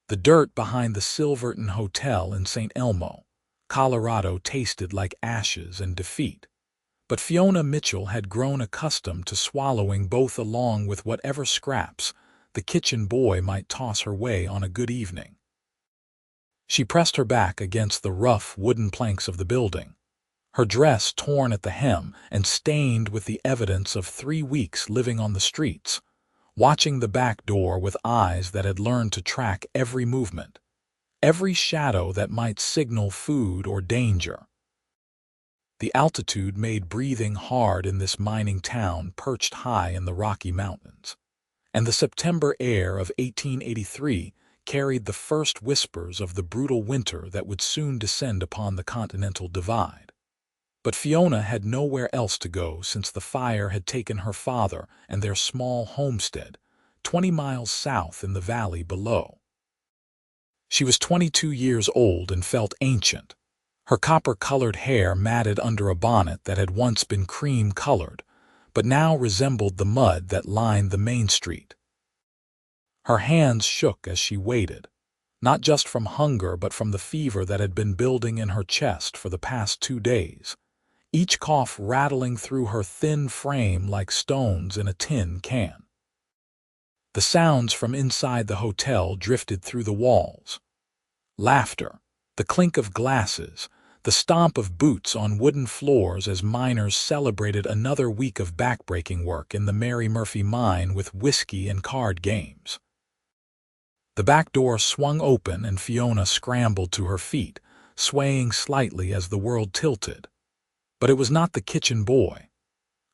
The dirt behind the Silverton Hotel in Saint Elmo, Colorado tasted like ashes and defeat. But Fiona Mitchell had grown accustomed to swallowing both along with whatever scraps the kitchen boy might toss her way on a good evening. She pressed her back against the rough wooden planks of the building, her dress torn at the hem and stained with the evidence of 3 weeks living on the streets, watching the back door with eyes that had learned to track every movement, every shadow that might signal food or danger. The altitude made breathing hard in this mining town perched high in the Rocky Mountains, and the September air of 1883 carried the first whispers of the brutal winter that would soon descend upon the Continental Divide. But Fiona had nowhere else to go since the fire had taken her father and their small homestead 20 miles south in the valley below. She was 22 years old and felt ancient, her copper-colored hair matted under a bonnet that had once been cream-colored, but now resembled the mud that lined the main street. Her hands shook as she waited, not just from hunger but from the fever that had been building in her chest for the past 2 days, each cough rattling through her thin frame like stones in a tin can. The sounds from inside the hotel drifted through the walls. Laughter, the clink of glasses, the stomp of boots on wooden floors as miners celebrated another week of backbreaking work in the Mary Murphy mine with whiskey and card games. The back door swung open and Fiona scrambled to her feet, swaying slightly as the world tilted. But it was not the kitchen boy.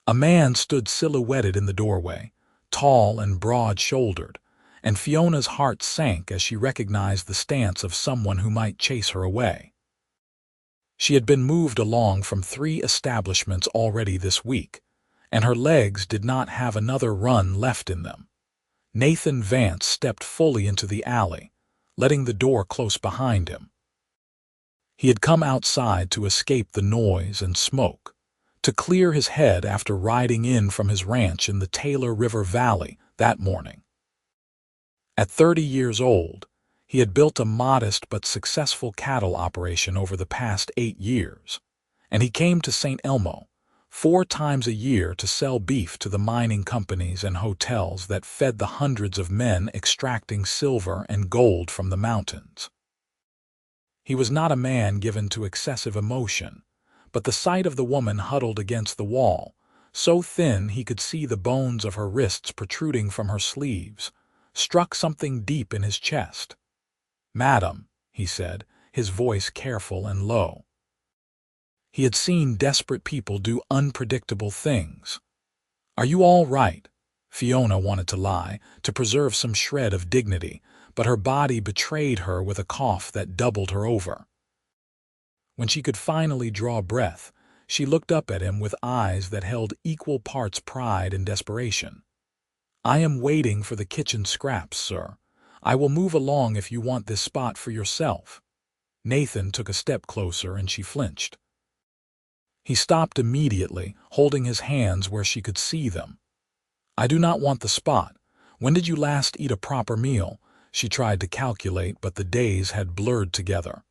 A man stood silhouetted in the doorway, tall and broad-shouldered, and Fiona's heart sank as she recognized the stance of someone who might chase her away. She had been moved along from 3 establishments already this week, and her legs did not have another run left in them. Nathan Vance stepped fully into the alley, letting the door close behind him. He had come outside to escape the noise and smoke, to clear his head after riding in from his ranch in the Taylor River Valley that morning. At 30 years old, he had built a modest but successful cattle operation over the past 8 years, and he came to Saint Elmo 4 times a year to sell beef to the mining companies and hotels that fed the hundreds of men extracting silver and gold from the mountains. He was not a man given to excessive emotion, but the sight of the woman huddled against the wall, so thin he could see the bones of her wrists protruding from her sleeves, struck something deep in his chest. "Madam," he said, his voice careful and low. He had seen desperate people do unpredictable things. "Are you all right?" Fiona wanted to lie, to preserve some shred of dignity, but her body betrayed her with a cough that doubled her over. When she could finally draw breath, she looked up at him with eyes that held equal parts pride and desperation. "I am waiting for the kitchen scraps, sir. I will move along if you want this spot for yourself." Nathan took a step closer and she flinched. He stopped immediately, holding his hands where she could see them. "I do not want the spot. When did you last eat a proper meal?" She tried to calculate, but the days had blurred together.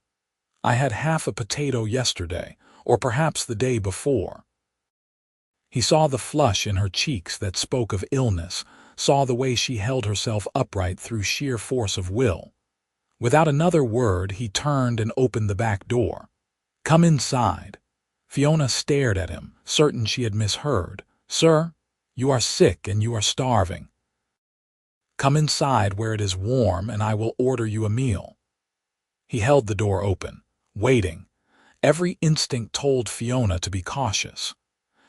"I had half a potato yesterday, or perhaps the day before." He saw the flush in her cheeks that spoke of illness, saw the way she held herself upright through sheer force of will. Without another word, he turned and opened the back door. "Come inside." Fiona stared at him, certain she had misheard. "Sir, you are sick and you are starving. Come inside where it is warm and I will order you a meal." He held the door open, waiting. Every instinct told Fiona to be cautious.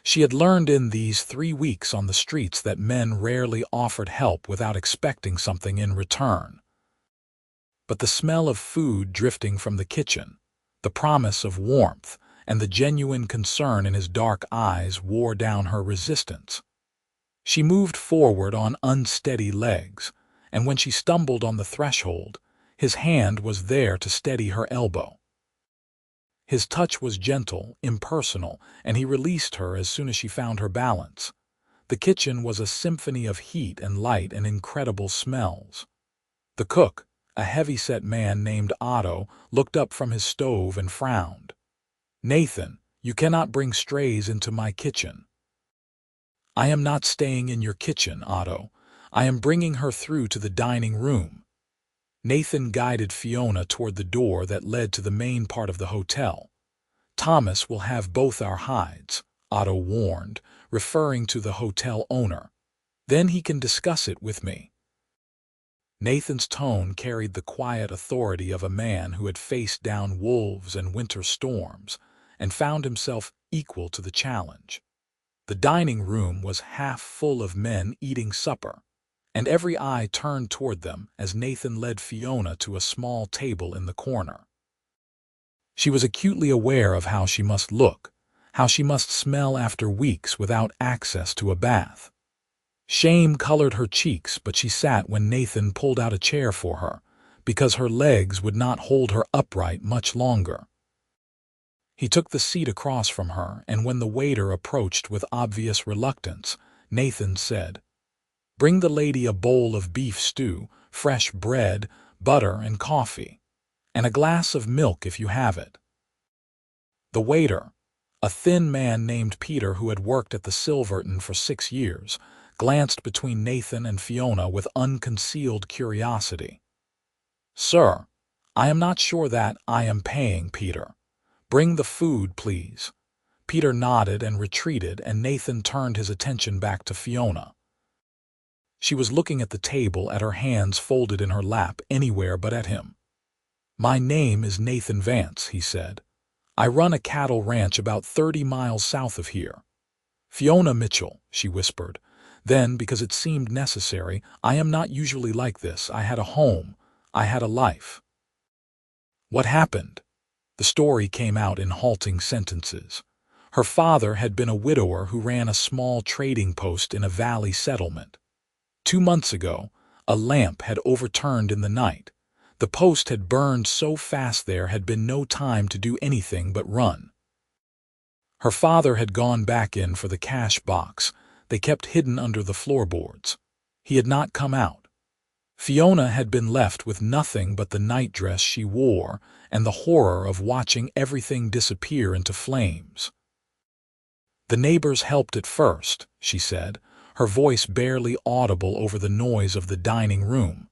She had learned in these 3 weeks on the streets that men rarely offered help without expecting something in return. But the smell of food drifting from the kitchen, the promise of warmth, and the genuine concern in his dark eyes wore down her resistance. She moved forward on unsteady legs, and when she stumbled on the threshold, his hand was there to steady her elbow. His touch was gentle, impersonal, and he released her as soon as she found her balance. The kitchen was a symphony of heat and light and incredible smells. The cook, a heavy-set man named Otto, looked up from his stove and frowned. "Nathan, you cannot bring strays into my kitchen." "I am not staying in your kitchen, Otto. I am bringing her through to the dining room." Nathan guided Fiona toward the door that led to the main part of the hotel. "Thomas will have both our hides," Otto warned, referring to the hotel owner. "Then he can discuss it with me." Nathan's tone carried the quiet authority of a man who had faced down wolves and winter storms and found himself equal to the challenge. The dining room was half full of men eating supper, and every eye turned toward them as Nathan led Fiona to a small table in the corner. She was acutely aware of how she must look, how she must smell after weeks without access to a bath. Shame colored her cheeks, but she sat when Nathan pulled out a chair for her, because her legs would not hold her upright much longer. He took the seat across from her, and when the waiter approached with obvious reluctance, Nathan said, "Bring the lady a bowl of beef stew, fresh bread, butter, and coffee, and a glass of milk if you have it." The waiter, a thin man named Peter who had worked at the Silverton for 6 years, glanced between Nathan and Fiona with unconcealed curiosity. "Sir, I am not sure that I am paying, Peter. Bring the food, please." Peter nodded and retreated, and Nathan turned his attention back to Fiona. She was looking at the table, at her hands folded in her lap, anywhere but at him. "My name is Nathan Vance," he said. "I run a cattle ranch about 30 miles south of here." "Fiona Mitchell," she whispered. Then, because it seemed necessary, "I am not usually like this. I had a home. I had a life." "What happened?" The story came out in halting sentences. Her father had been a widower who ran a small trading post in a valley settlement. 2 months ago, a lamp had overturned in the night. The post had burned so fast there had been no time to do anything but run. Her father had gone back in for the cash box. They kept hidden under the floorboards. He had not come out. Fiona had been left with nothing but the nightdress she wore and the horror of watching everything disappear into flames. "The neighbors helped at first," she said, her voice barely audible over the noise of the dining room.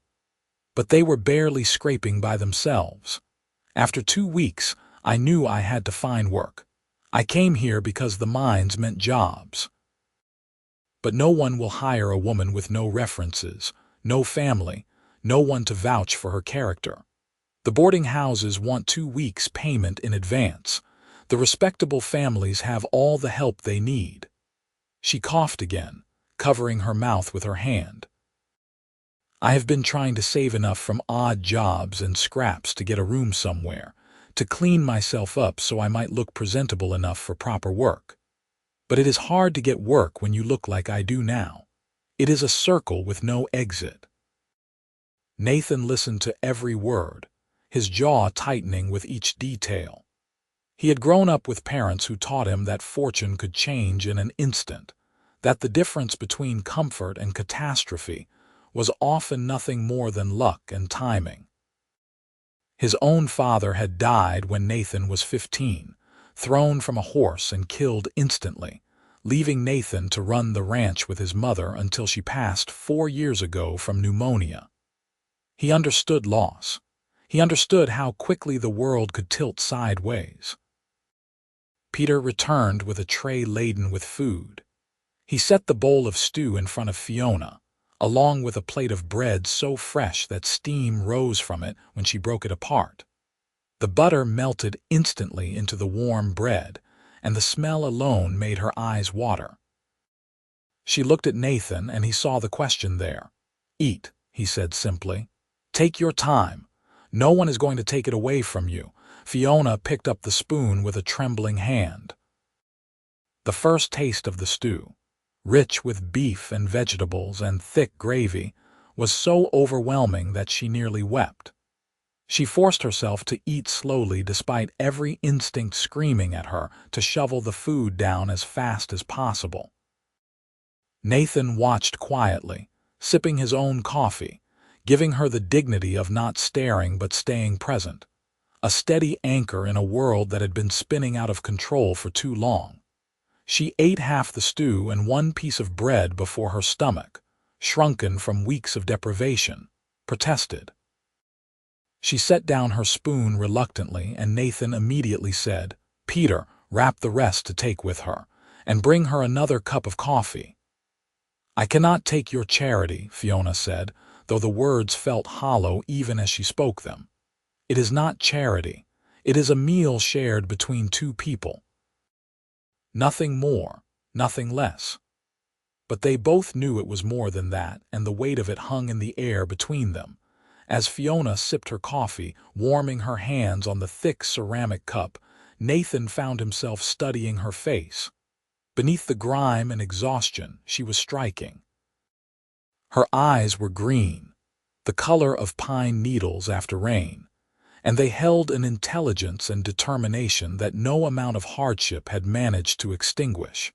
"But they were barely scraping by themselves. After 2 weeks, I knew I had to find work. I came here because the mines meant jobs. But no one will hire a woman with no references, no family, no one to vouch for her character. The boarding houses want 2 weeks' payment in advance. The respectable families have all the help they need." She coughed again, covering her mouth with her hand. "I have been trying to save enough from odd jobs and scraps to get a room somewhere, to clean myself up so I might look presentable enough for proper work. But it is hard to get work when you look like I do now. It is a circle with no exit." Nathan listened to every word, his jaw tightening with each detail. He had grown up with parents who taught him that fortune could change in an instant, that the difference between comfort and catastrophe was often nothing more than luck and timing. His own father had died when Nathan was 15, thrown from a horse and killed instantly, leaving Nathan to run the ranch with his mother until she passed 4 years ago from pneumonia. He understood loss. He understood how quickly the world could tilt sideways. Peter returned with a tray laden with food. He set the bowl of stew in front of Fiona, along with a plate of bread so fresh that steam rose from it when she broke it apart. The butter melted instantly into the warm bread, and the smell alone made her eyes water. She looked at Nathan, and he saw the question there. "Eat," he said simply. "Take your time. No one is going to take it away from you." Fiona picked up the spoon with a trembling hand. The first taste of the stew, rich with beef and vegetables and thick gravy, was so overwhelming that she nearly wept. She forced herself to eat slowly despite every instinct screaming at her to shovel the food down as fast as possible. Nathan watched quietly, sipping his own coffee, giving her the dignity of not staring but staying present, a steady anchor in a world that had been spinning out of control for too long. She ate half the stew and one piece of bread before her stomach, shrunken from weeks of deprivation, protested. She set down her spoon reluctantly, and Nathan immediately said, "Peter, wrap the rest to take with her, and bring her another cup of coffee." "I cannot take your charity," Fiona said, though the words felt hollow even as she spoke them. "It is not charity. It is a meal shared between two people. Nothing more, nothing less." But they both knew it was more than that, and the weight of it hung in the air between them. As Fiona sipped her coffee, warming her hands on the thick ceramic cup, Nathan found himself studying her face. Beneath the grime and exhaustion, she was striking. Her eyes were green, the color of pine needles after rain, and they held an intelligence and determination that no amount of hardship had managed to extinguish.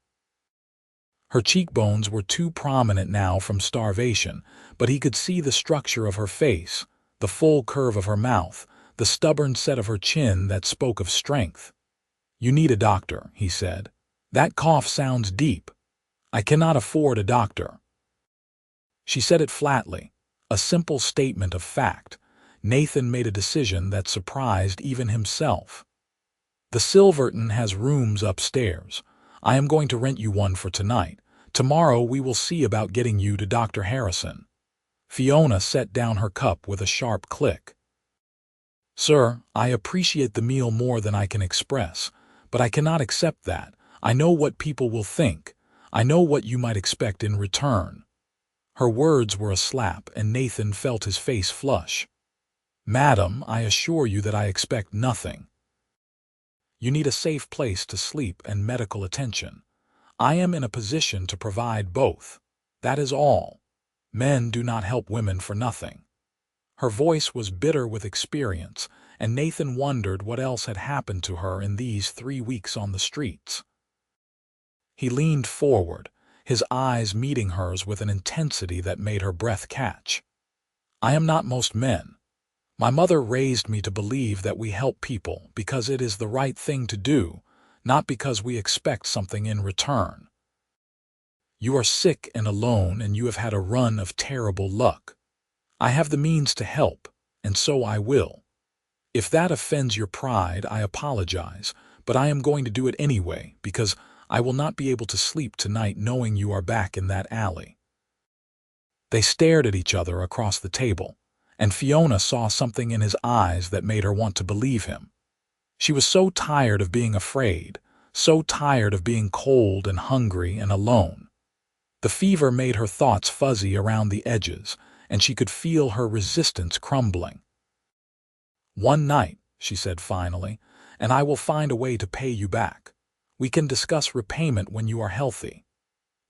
Her cheekbones were too prominent now from starvation, but he could see the structure of her face, the full curve of her mouth, the stubborn set of her chin that spoke of strength. "You need a doctor," he said. "That cough sounds deep. I cannot afford a doctor." She said it flatly, a simple statement of fact. Nathan made a decision that surprised even himself. "The Silverton has rooms upstairs. I am going to rent you one for tonight. Tomorrow we will see about getting you to Dr. Harrison." Fiona set down her cup with a sharp click. "Sir, I appreciate the meal more than I can express, but I cannot accept that. I know what people will think. I know what you might expect in return." Her words were a slap, and Nathan felt his face flush. "Madam, I assure you that I expect nothing. You need a safe place to sleep and medical attention. I am in a position to provide both. That is all. Men do not help women for nothing." Her voice was bitter with experience, and Nathan wondered what else had happened to her in these 3 weeks on the streets. He leaned forward, his eyes meeting hers with an intensity that made her breath catch. "I am not most men. My mother raised me to believe that we help people because it is the right thing to do, not because we expect something in return. You are sick and alone, and you have had a run of terrible luck. I have the means to help, and so I will. If that offends your pride, I apologize, but I am going to do it anyway because I will not be able to sleep tonight knowing you are back in that alley." They stared at each other across the table, and Fiona saw something in his eyes that made her want to believe him. She was so tired of being afraid, so tired of being cold and hungry and alone. The fever made her thoughts fuzzy around the edges, and she could feel her resistance crumbling. "One night," she said finally, "and I will find a way to pay you back. We can discuss repayment when you are healthy."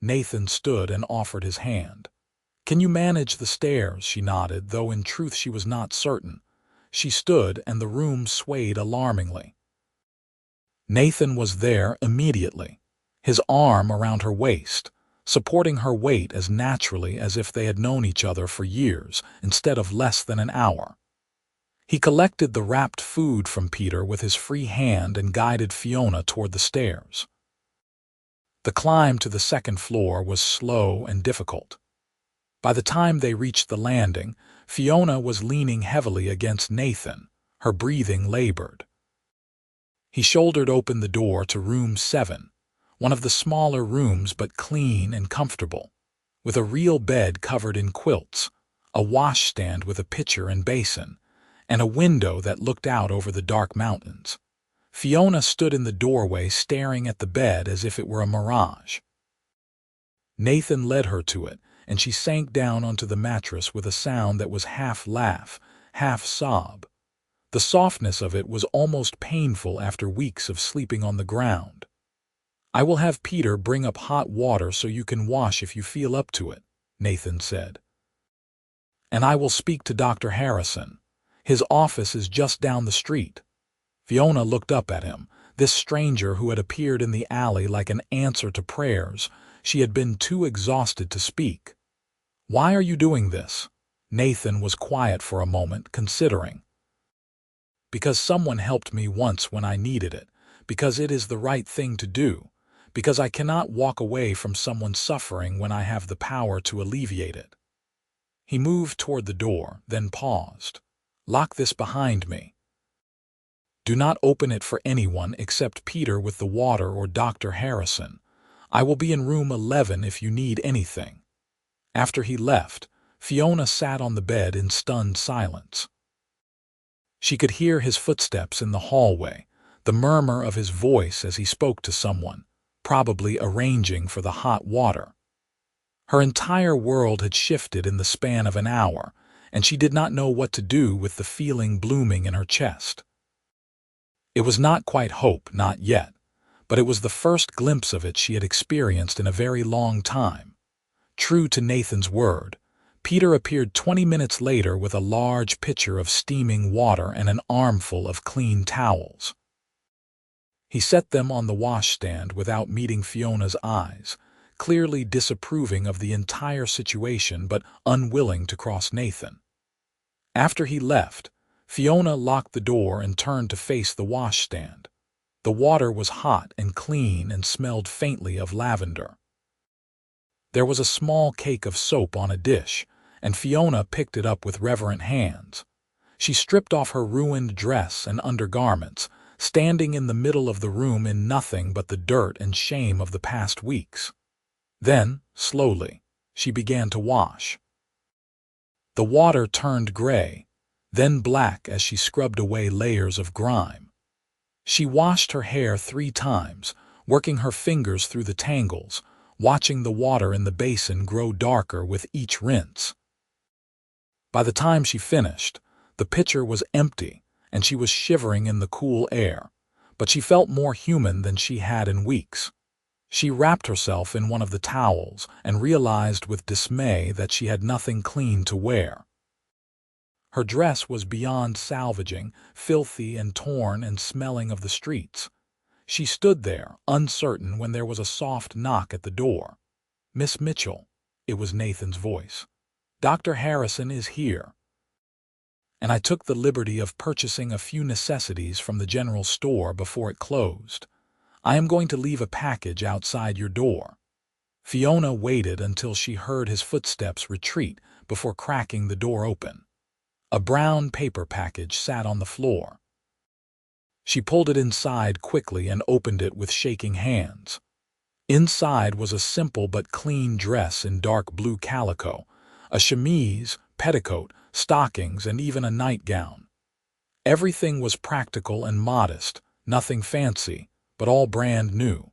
Nathan stood and offered his hand. "Can you manage the stairs?" She nodded, though in truth she was not certain. She stood, and the room swayed alarmingly. Nathan was there immediately, his arm around her waist, supporting her weight as naturally as if they had known each other for years instead of less than an hour. He collected the wrapped food from Peter with his free hand and guided Fiona toward the stairs. The climb to the second floor was slow and difficult. By the time they reached the landing, Fiona was leaning heavily against Nathan, her breathing labored. He shouldered open the door to room 7, one of the smaller rooms but clean and comfortable, with a real bed covered in quilts, a washstand with a pitcher and basin, and a window that looked out over the dark mountains. Fiona stood in the doorway staring at the bed as if it were a mirage. Nathan led her to it, and she sank down onto the mattress with a sound that was half laugh, half sob. The softness of it was almost painful after weeks of sleeping on the ground. "I will have Peter bring up hot water so you can wash if you feel up to it," Nathan said. "And I will speak to Dr. Harrison. His office is just down the street." Fiona looked up at him, this stranger who had appeared in the alley like an answer to prayers. She had been too exhausted to speak. "Why are you doing this?" Nathan was quiet for a moment, considering. Because someone helped me once when I needed it, because it is the right thing to do, because I cannot walk away from someone's suffering when I have the power to alleviate it. He moved toward the door, then paused. Lock this behind me. Do not open it for anyone except Peter with the water or Dr. Harrison. I will be in room 11 if you need anything. After he left, Fiona sat on the bed in stunned silence. She could hear his footsteps in the hallway, the murmur of his voice as he spoke to someone, probably arranging for the hot water. Her entire world had shifted in the span of an hour, and she did not know what to do with the feeling blooming in her chest. It was not quite hope, not yet, but it was the first glimpse of it she had experienced in a very long time. True to Nathan's word, Peter appeared 20 minutes later with a large pitcher of steaming water and an armful of clean towels. He set them on the washstand without meeting Fiona's eyes, clearly disapproving of the entire situation but unwilling to cross Nathan. After he left, Fiona locked the door and turned to face the washstand. The water was hot and clean and smelled faintly of lavender. There was a small cake of soap on a dish, and Fiona picked it up with reverent hands. She stripped off her ruined dress and undergarments, standing in the middle of the room in nothing but the dirt and shame of the past weeks. Then, slowly, she began to wash. The water turned gray, then black as she scrubbed away layers of grime. She washed her hair 3 times, working her fingers through the tangles, watching the water in the basin grow darker with each rinse. By the time she finished, the pitcher was empty, and she was shivering in the cool air, but she felt more human than she had in weeks. She wrapped herself in one of the towels and realized with dismay that she had nothing clean to wear. Her dress was beyond salvaging, filthy and torn and smelling of the streets. She stood there, uncertain, when there was a soft knock at the door. "Miss Mitchell," it was Nathan's voice. "Dr. Harrison is here, and I took the liberty of purchasing a few necessities from the general store before it closed. I am going to leave a package outside your door." Fiona waited until she heard his footsteps retreat before cracking the door open. A brown paper package sat on the floor. She pulled it inside quickly and opened it with shaking hands. Inside was a simple but clean dress in dark blue calico, a chemise, petticoat, stockings, and even a nightgown. Everything was practical and modest, nothing fancy, but all brand new.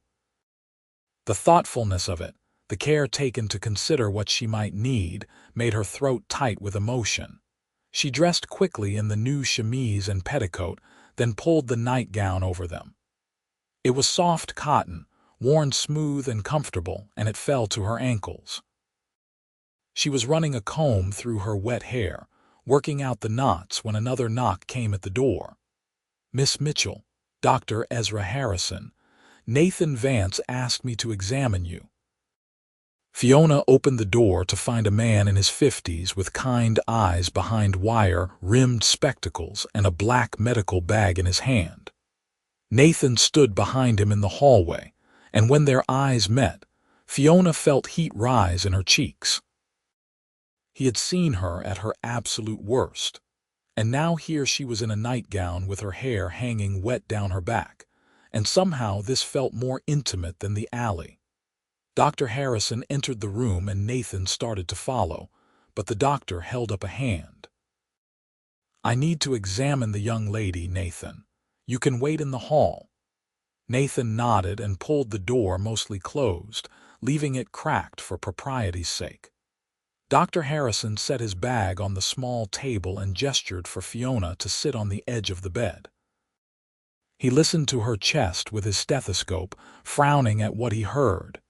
The thoughtfulness of it, the care taken to consider what she might need, made her throat tight with emotion. She dressed quickly in the new chemise and petticoat, then pulled the nightgown over them. It was soft cotton, worn smooth and comfortable, and it fell to her ankles. She was running a comb through her wet hair, working out the knots when another knock came at the door. "Miss Mitchell, Dr. Ezra Harrison, Nathan Vance asked me to examine you." Fiona opened the door to find a man in his 50s with kind eyes behind wire-rimmed spectacles and a black medical bag in his hand. Nathan stood behind him in the hallway, and when their eyes met, Fiona felt heat rise in her cheeks. He had seen her at her absolute worst, and now here she was in a nightgown with her hair hanging wet down her back, and somehow this felt more intimate than the alley. Dr. Harrison entered the room and Nathan started to follow, but the doctor held up a hand. "I need to examine the young lady, Nathan. You can wait in the hall." Nathan nodded and pulled the door mostly closed, leaving it cracked for propriety's sake. Dr. Harrison set his bag on the small table and gestured for Fiona to sit on the edge of the bed. He listened to her chest with his stethoscope, frowning at what he heard.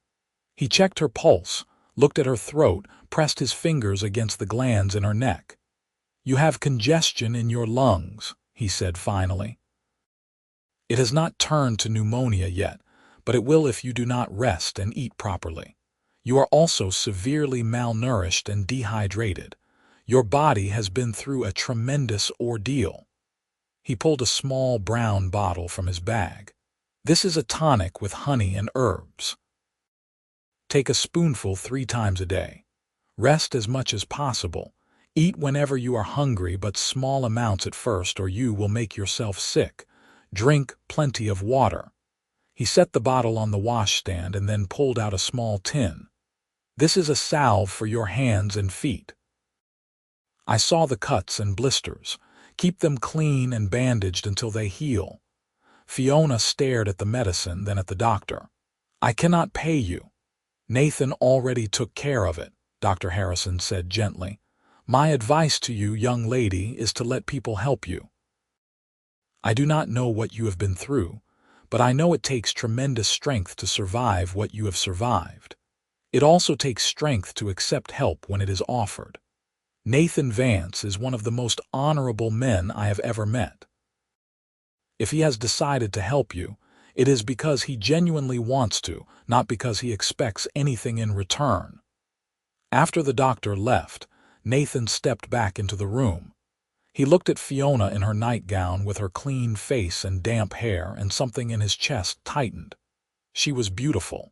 He checked her pulse, looked at her throat, pressed his fingers against the glands in her neck. "You have congestion in your lungs," he said finally. "It has not turned to pneumonia yet, but it will if you do not rest and eat properly. You are also severely malnourished and dehydrated. Your body has been through a tremendous ordeal." He pulled a small brown bottle from his bag. "This is a tonic with honey and herbs. Take a spoonful 3 times a day. Rest as much as possible. Eat whenever you are hungry, but small amounts at first or you will make yourself sick. Drink plenty of water." He set the bottle on the washstand and then pulled out a small tin. "This is a salve for your hands and feet. I saw the cuts and blisters. Keep them clean and bandaged until they heal." Fiona stared at the medicine, then at the doctor. "I cannot pay you. Nathan already took care of it," Dr. Harrison said gently. "My advice to you, young lady, is to let people help you. I do not know what you have been through, but I know it takes tremendous strength to survive what you have survived. It also takes strength to accept help when it is offered. Nathan Vance is one of the most honorable men I have ever met. If he has decided to help you, it is because he genuinely wants to, not because he expects anything in return." After the doctor left, Nathan stepped back into the room. He looked at Fiona in her nightgown with her clean face and damp hair, and something in his chest tightened. She was beautiful.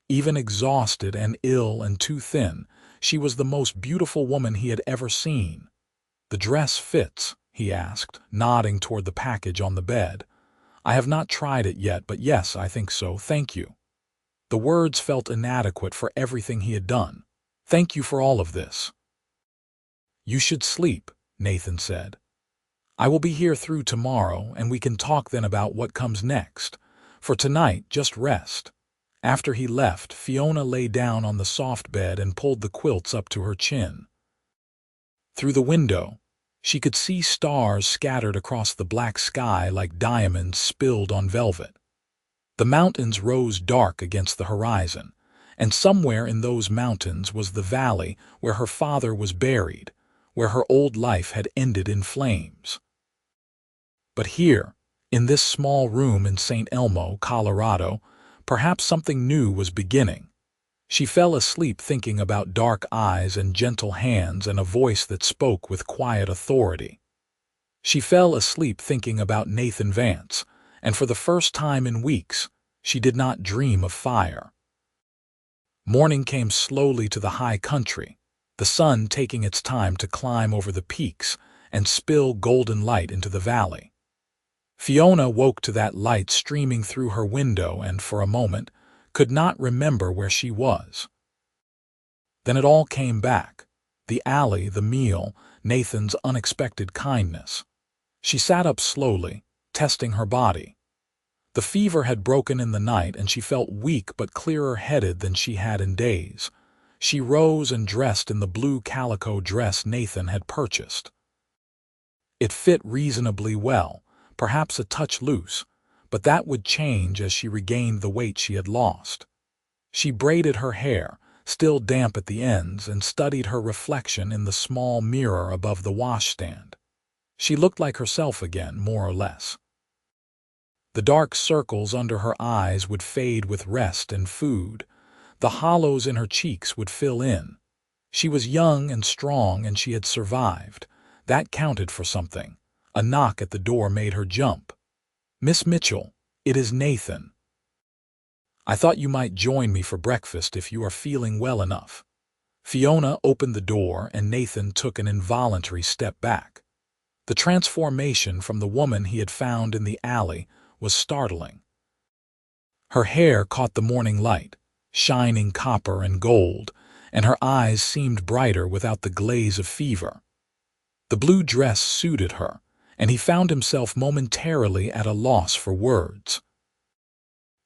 Even exhausted and ill and too thin, she was the most beautiful woman he had ever seen. "The dress fits?" he asked, nodding toward the package on the bed. "I have not tried it yet, but yes, I think so. Thank you." The words felt inadequate for everything he had done. "Thank you for all of this." "You should sleep," Nathan said. "I will be here through tomorrow, and we can talk then about what comes next. For tonight, just rest." After he left, Fiona lay down on the soft bed and pulled the quilts up to her chin. Through the window, she could see stars scattered across the black sky like diamonds spilled on velvet. The mountains rose dark against the horizon, and somewhere in those mountains was the valley where her father was buried, where her old life had ended in flames. But here, in this small room in Saint Elmo, Colorado, perhaps something new was beginning. She fell asleep thinking about dark eyes and gentle hands and a voice that spoke with quiet authority. She fell asleep thinking about Nathan Vance, and for the first time in weeks, she did not dream of fire. Morning came slowly to the high country, the sun taking its time to climb over the peaks and spill golden light into the valley. Fiona woke to that light streaming through her window and, for a moment, could not remember where she was. Then it all came back: the alley, the meal, Nathan's unexpected kindness. She sat up slowly, testing her body. The fever had broken in the night, and she felt weak but clearer-headed than she had in days. She rose and dressed in the blue calico dress Nathan had purchased. It fit reasonably well, perhaps a touch loose, but that would change as she regained the weight she had lost. She braided her hair, still damp at the ends, and studied her reflection in the small mirror above the washstand. She looked like herself again, more or less. The dark circles under her eyes would fade with rest and food. The hollows in her cheeks would fill in. She was young and strong, and she had survived. That counted for something. A knock at the door made her jump. "Miss Mitchell, it is Nathan. I thought you might join me for breakfast if you are feeling well enough." Fiona opened the door, and Nathan took an involuntary step back. The transformation from the woman he had found in the alley was startling. Her hair caught the morning light, shining copper and gold, and her eyes seemed brighter without the glaze of fever. The blue dress suited her, and he found himself momentarily at a loss for words.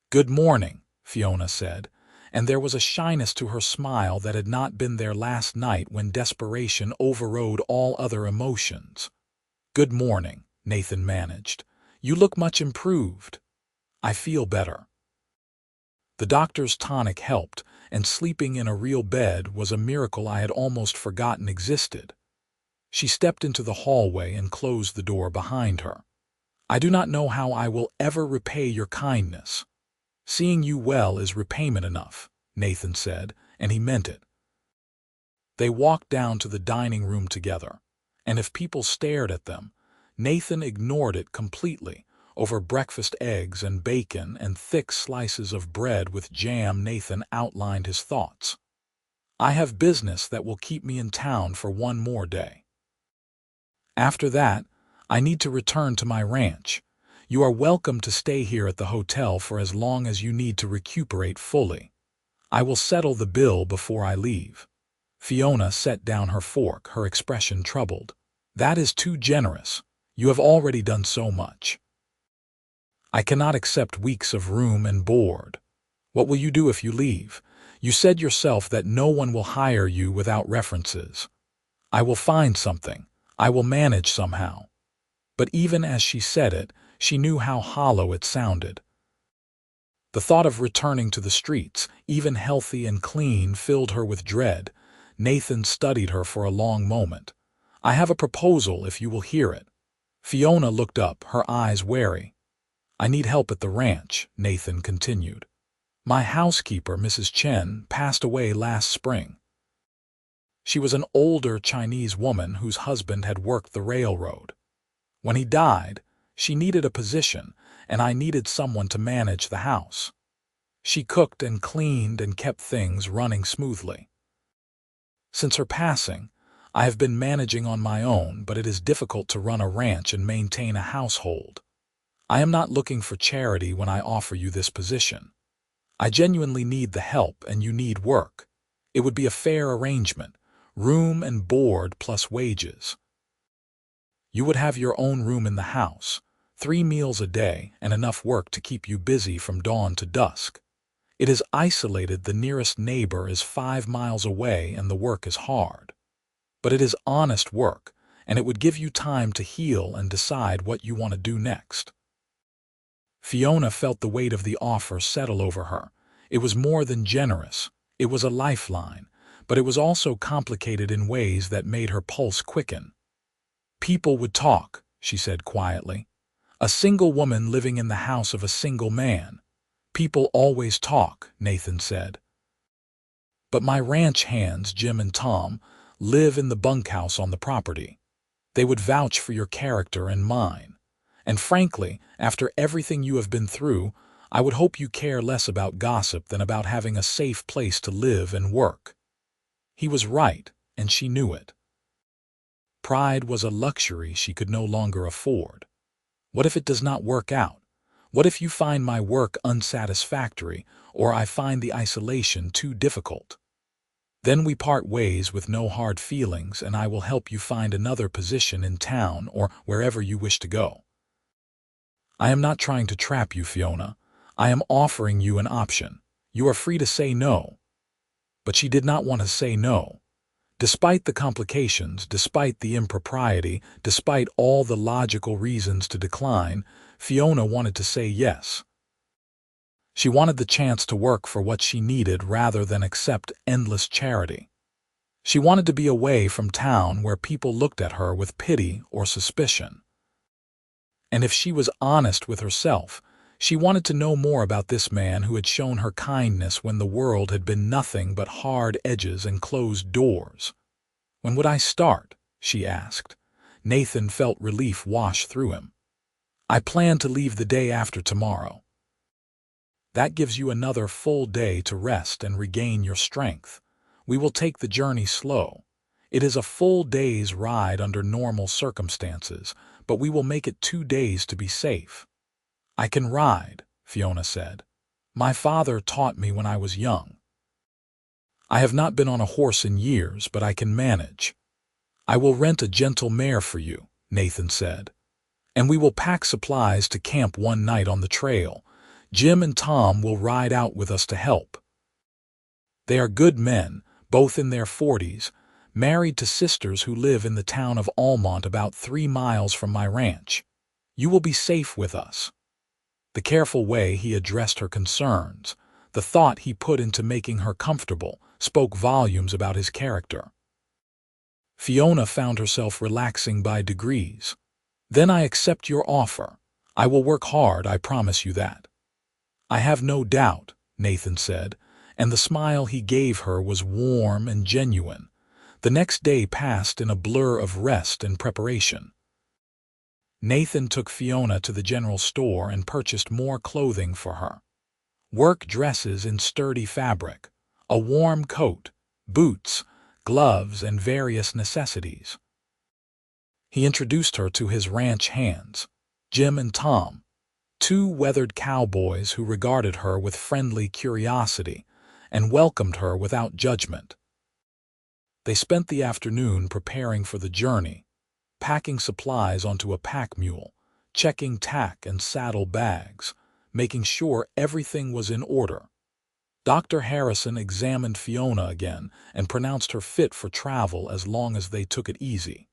"Good morning," Fiona said, and there was a shyness to her smile that had not been there last night when desperation overrode all other emotions. "Good morning," Nathan managed. "You look much improved." "I feel better." The doctor's tonic helped, and sleeping in a real bed was a miracle I had almost forgotten existed. She stepped into the hallway and closed the door behind her. "I do not know how I will ever repay your kindness." "Seeing you well is repayment enough," Nathan said, and he meant it. They walked down to the dining room together, and if people stared at them, Nathan ignored it completely. Over breakfast eggs and bacon and thick slices of bread with jam, Nathan outlined his thoughts. I have business that will keep me in town for one more day. After that, I need to return to my ranch. You are welcome to stay here at the hotel for as long as you need to recuperate fully. I will settle the bill before I leave. Fiona set down her fork, her expression troubled. That is too generous. You have already done so much. I cannot accept weeks of room and board. What will you do if you leave? You said yourself that no one will hire you without references. I will find something. I will manage somehow. But even as she said it, she knew how hollow it sounded. The thought of returning to the streets, even healthy and clean, filled her with dread. Nathan studied her for a long moment. I have a proposal if you will hear it. Fiona looked up, her eyes wary. I need help at the ranch, Nathan continued. My housekeeper, Mrs. Chen, passed away last spring. She was an older Chinese woman whose husband had worked the railroad. When he died, she needed a position, and I needed someone to manage the house. She cooked and cleaned and kept things running smoothly. Since her passing, I have been managing on my own, but it is difficult to run a ranch and maintain a household. I am not looking for charity when I offer you this position. I genuinely need the help and you need work. It would be a fair arrangement, room and board plus wages. You would have your own room in the house, 3 meals a day, and enough work to keep you busy from dawn to dusk. It is isolated, the nearest neighbor is 5 miles away, and the work is hard. But it is honest work, and it would give you time to heal and decide what you want to do next. Fiona felt the weight of the offer settle over her. It was more than generous. It was a lifeline, but it was also complicated in ways that made her pulse quicken. People would talk, she said quietly. A single woman living in the house of a single man. People always talk, Nathan said. But my ranch hands, Jim and Tom, live in the bunkhouse on the property. They would vouch for your character and mine. And frankly, after everything you have been through, I would hope you care less about gossip than about having a safe place to live and work. He was right, and she knew it. Pride was a luxury she could no longer afford. What if it does not work out? What if you find my work unsatisfactory, or I find the isolation too difficult? Then we part ways with no hard feelings, and I will help you find another position in town or wherever you wish to go. I am not trying to trap you, Fiona. I am offering you an option. You are free to say no. But she did not want to say no. Despite the complications, despite the impropriety, despite all the logical reasons to decline, Fiona wanted to say yes. She wanted the chance to work for what she needed rather than accept endless charity. She wanted to be away from town where people looked at her with pity or suspicion. And if she was honest with herself, she wanted to know more about this man who had shown her kindness when the world had been nothing but hard edges and closed doors. When would I start? She asked. Nathan felt relief wash through him. I plan to leave the day after tomorrow. That gives you another full day to rest and regain your strength. We will take the journey slow. It is a full day's ride under normal circumstances, but we will make it 2 days to be safe. I can ride, Fiona said. My father taught me when I was young. I have not been on a horse in years, but I can manage. I will rent a gentle mare for you, Nathan said. And we will pack supplies to camp one night on the trail. Jim and Tom will ride out with us to help. They are good men, both in their 40s, married to sisters who live in the town of Almont about 3 miles from my ranch. You will be safe with us. The careful way he addressed her concerns, the thought he put into making her comfortable, spoke volumes about his character. Fiona found herself relaxing by degrees. Then I accept your offer. I will work hard, I promise you that. I have no doubt, Nathan said, and the smile he gave her was warm and genuine. The next day passed in a blur of rest and preparation. Nathan took Fiona to the general store and purchased more clothing for her. Work dresses in sturdy fabric, a warm coat, boots, gloves, and various necessities. He introduced her to his ranch hands, Jim and Tom, two weathered cowboys who regarded her with friendly curiosity and welcomed her without judgment. They spent the afternoon preparing for the journey, packing supplies onto a pack mule, checking tack and saddle bags, making sure everything was in order. Dr. Harrison examined Fiona again and pronounced her fit for travel as long as they took it easy.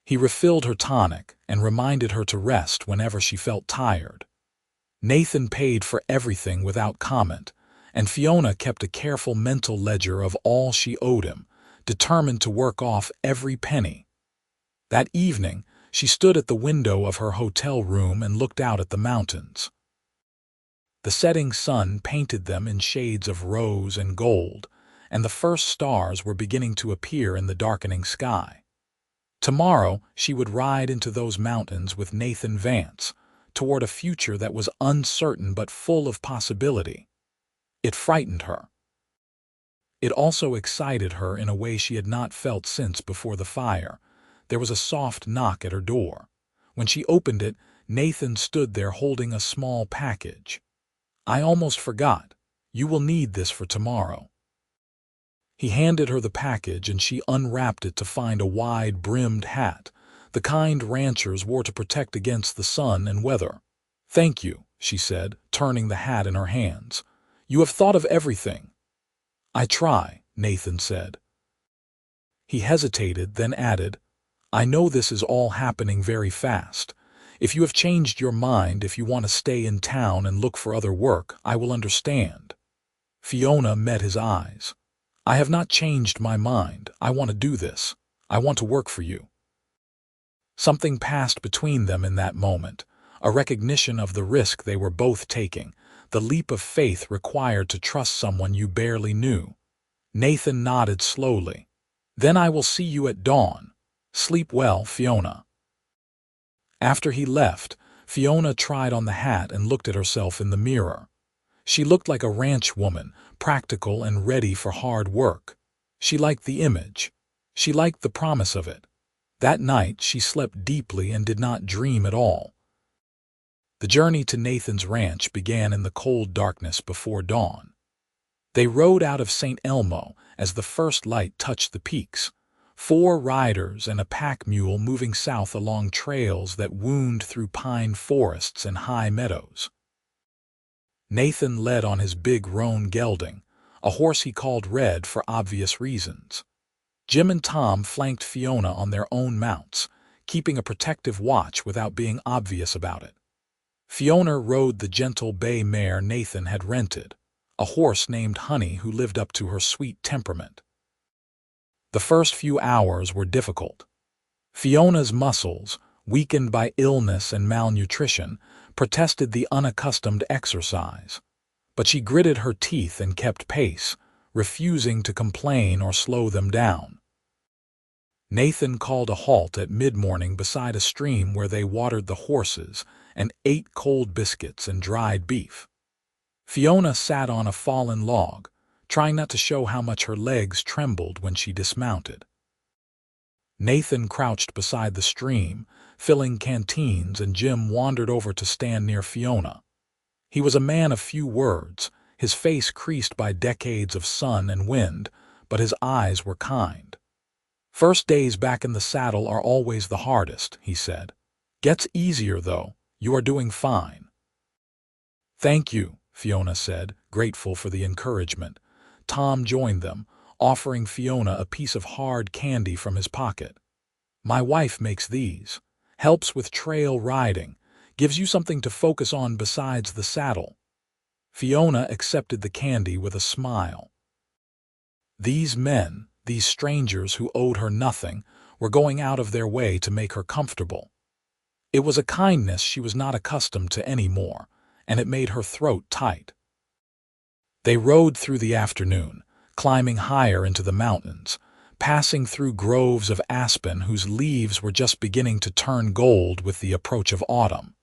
He refilled her tonic and reminded her to rest whenever she felt tired. Nathan paid for everything without comment, and Fiona kept a careful mental ledger of all she owed him, determined to work off every penny. That evening, she stood at the window of her hotel room and looked out at the mountains. The setting sun painted them in shades of rose and gold, and the first stars were beginning to appear in the darkening sky. Tomorrow, she would ride into those mountains with Nathan Vance, toward a future that was uncertain but full of possibility. It frightened her. It also excited her in a way she had not felt since before the fire. There was a soft knock at her door. When she opened it, Nathan stood there holding a small package. "I almost forgot. You will need this for tomorrow." He handed her the package and she unwrapped it to find a wide-brimmed hat, the kind ranchers wore to protect against the sun and weather. "Thank you," she said, turning the hat in her hands. "You have thought of everything." "I try," Nathan said. He hesitated, then added, "I know this is all happening very fast. If you have changed your mind, if you want to stay in town and look for other work, I will understand." Fiona met his eyes. "I have not changed my mind. I want to do this. I want to work for you." Something passed between them in that moment, a recognition of the risk they were both taking, the leap of faith required to trust someone you barely knew. Nathan nodded slowly. "Then I will see you at dawn. Sleep well, Fiona." After he left, Fiona tried on the hat and looked at herself in the mirror. She looked like a ranch woman, practical and ready for hard work. She liked the image. She liked the promise of it. That night she slept deeply and did not dream at all. The journey to Nathan's ranch began in the cold darkness before dawn. They rode out of Saint Elmo as the first light touched the peaks. 4 riders and a pack mule moving south along trails that wound through pine forests and high meadows. Nathan led on his big roan gelding, a horse he called Red for obvious reasons. Jim and Tom flanked Fiona on their own mounts, keeping a protective watch without being obvious about it. Fiona rode the gentle bay mare Nathan had rented, a horse named Honey who lived up to her sweet temperament. The first few hours were difficult. Fiona's muscles, weakened by illness and malnutrition, protested the unaccustomed exercise. But she gritted her teeth and kept pace, refusing to complain or slow them down. Nathan called a halt at mid-morning beside a stream where they watered the horses and ate cold biscuits and dried beef. Fiona sat on a fallen log, trying not to show how much her legs trembled when she dismounted. Nathan crouched beside the stream, filling canteens, and Jim wandered over to stand near Fiona. He was a man of few words, his face creased by decades of sun and wind, but his eyes were kind. "First days back in the saddle are always the hardest," he said. "Gets easier, though. You are doing fine." "Thank you," Fiona said, grateful for the encouragement. Tom joined them, offering Fiona a piece of hard candy from his pocket. "My wife makes these. Helps with trail riding. Gives you something to focus on besides the saddle." Fiona accepted the candy with a smile. These men, these strangers who owed her nothing, were going out of their way to make her comfortable. It was a kindness she was not accustomed to anymore, and it made her throat tight. They rode through the afternoon, climbing higher into the mountains, passing through groves of aspen whose leaves were just beginning to turn gold with the approach of autumn.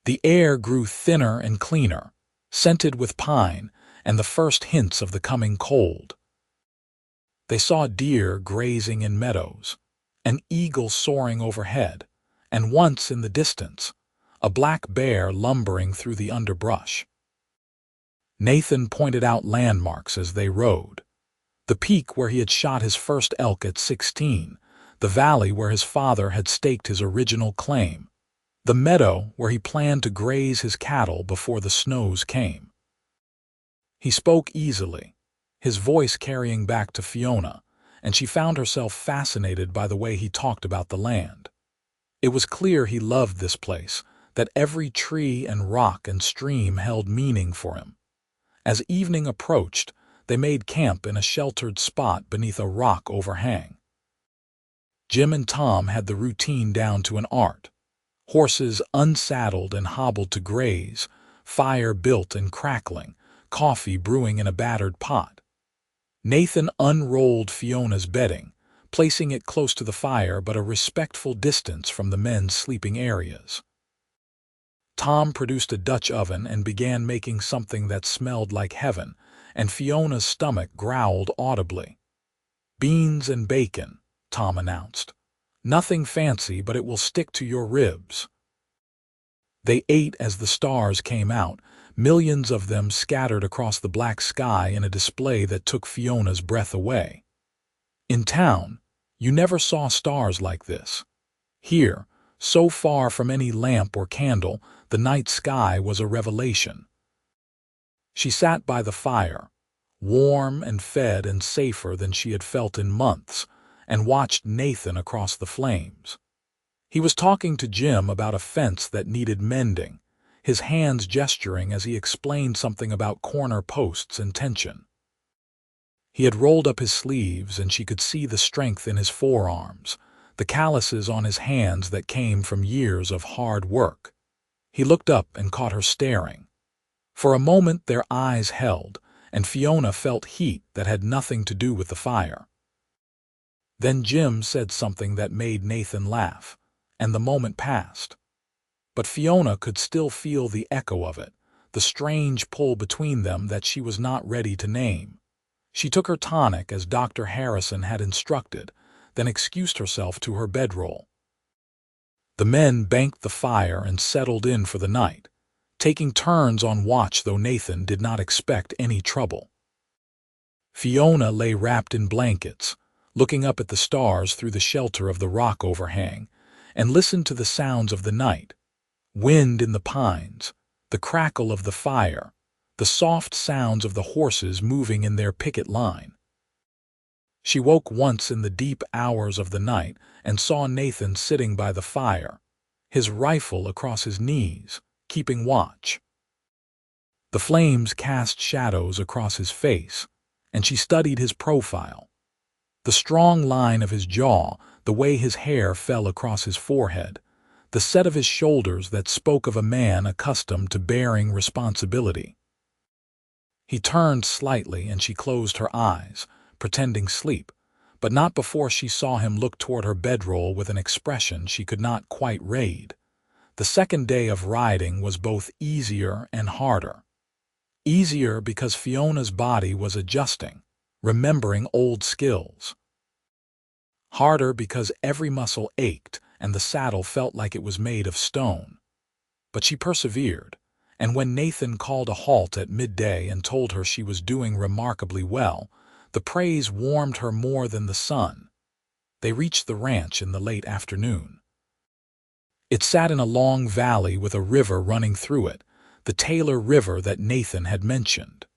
The air grew thinner and cleaner, scented with pine and the first hints of the coming cold. They saw deer grazing in meadows, an eagle soaring overhead, and once in the distance, a black bear lumbering through the underbrush. Nathan pointed out landmarks as they rode. The peak where he had shot his first elk at 16, the valley where his father had staked his original claim, the meadow where he planned to graze his cattle before the snows came. He spoke easily, his voice carrying back to Fiona, and she found herself fascinated by the way he talked about the land. It was clear he loved this place, that every tree and rock and stream held meaning for him. As evening approached, they made camp in a sheltered spot beneath a rock overhang. Jim and Tom had the routine down to an art. Horses unsaddled and hobbled to graze, fire built and crackling, coffee brewing in a battered pot. Nathan unrolled Fiona's bedding, placing it close to the fire but a respectful distance from the men's sleeping areas. Tom produced a Dutch oven and began making something that smelled like heaven, and Fiona's stomach growled audibly. "Beans and bacon," Tom announced. "Nothing fancy, but it will stick to your ribs." They ate as the stars came out, millions of them scattered across the black sky in a display that took Fiona's breath away. In town, you never saw stars like this. Here, so far from any lamp or candle, the night sky was a revelation. She sat by the fire, warm and fed and safer than she had felt in months, and watched Nathan across the flames. He was talking to Jim about a fence that needed mending, his hands gesturing as he explained something about corner posts and tension. He had rolled up his sleeves and she could see the strength in his forearms, the calluses on his hands that came from years of hard work. He looked up and caught her staring. For a moment their eyes held, and Fiona felt heat that had nothing to do with the fire. Then Jim said something that made Nathan laugh, and the moment passed. But Fiona could still feel the echo of it, the strange pull between them that she was not ready to name. She took her tonic as Dr. Harrison had instructed, then excused herself to her bedroll. The men banked the fire and settled in for the night, taking turns on watch, though Nathan did not expect any trouble. Fiona lay wrapped in blankets, looking up at the stars through the shelter of the rock overhang, and listened to the sounds of the night: wind in the pines, the crackle of the fire, the soft sounds of the horses moving in their picket line. She woke once in the deep hours of the night and saw Nathan sitting by the fire, his rifle across his knees, keeping watch. The flames cast shadows across his face, and she studied his profile. The strong line of his jaw, the way his hair fell across his forehead, the set of his shoulders that spoke of a man accustomed to bearing responsibility. He turned slightly and she closed her eyes, pretending sleep, but not before she saw him look toward her bedroll with an expression she could not quite read. The second day of riding was both easier and harder. Easier because Fiona's body was adjusting, remembering old skills. Harder because every muscle ached and the saddle felt like it was made of stone. But she persevered, and when Nathan called a halt at midday and told her she was doing remarkably well, the praise warmed her more than the sun. They reached the ranch in the late afternoon. It sat in a long valley with a river running through it, the Taylor River that Nathan had mentioned.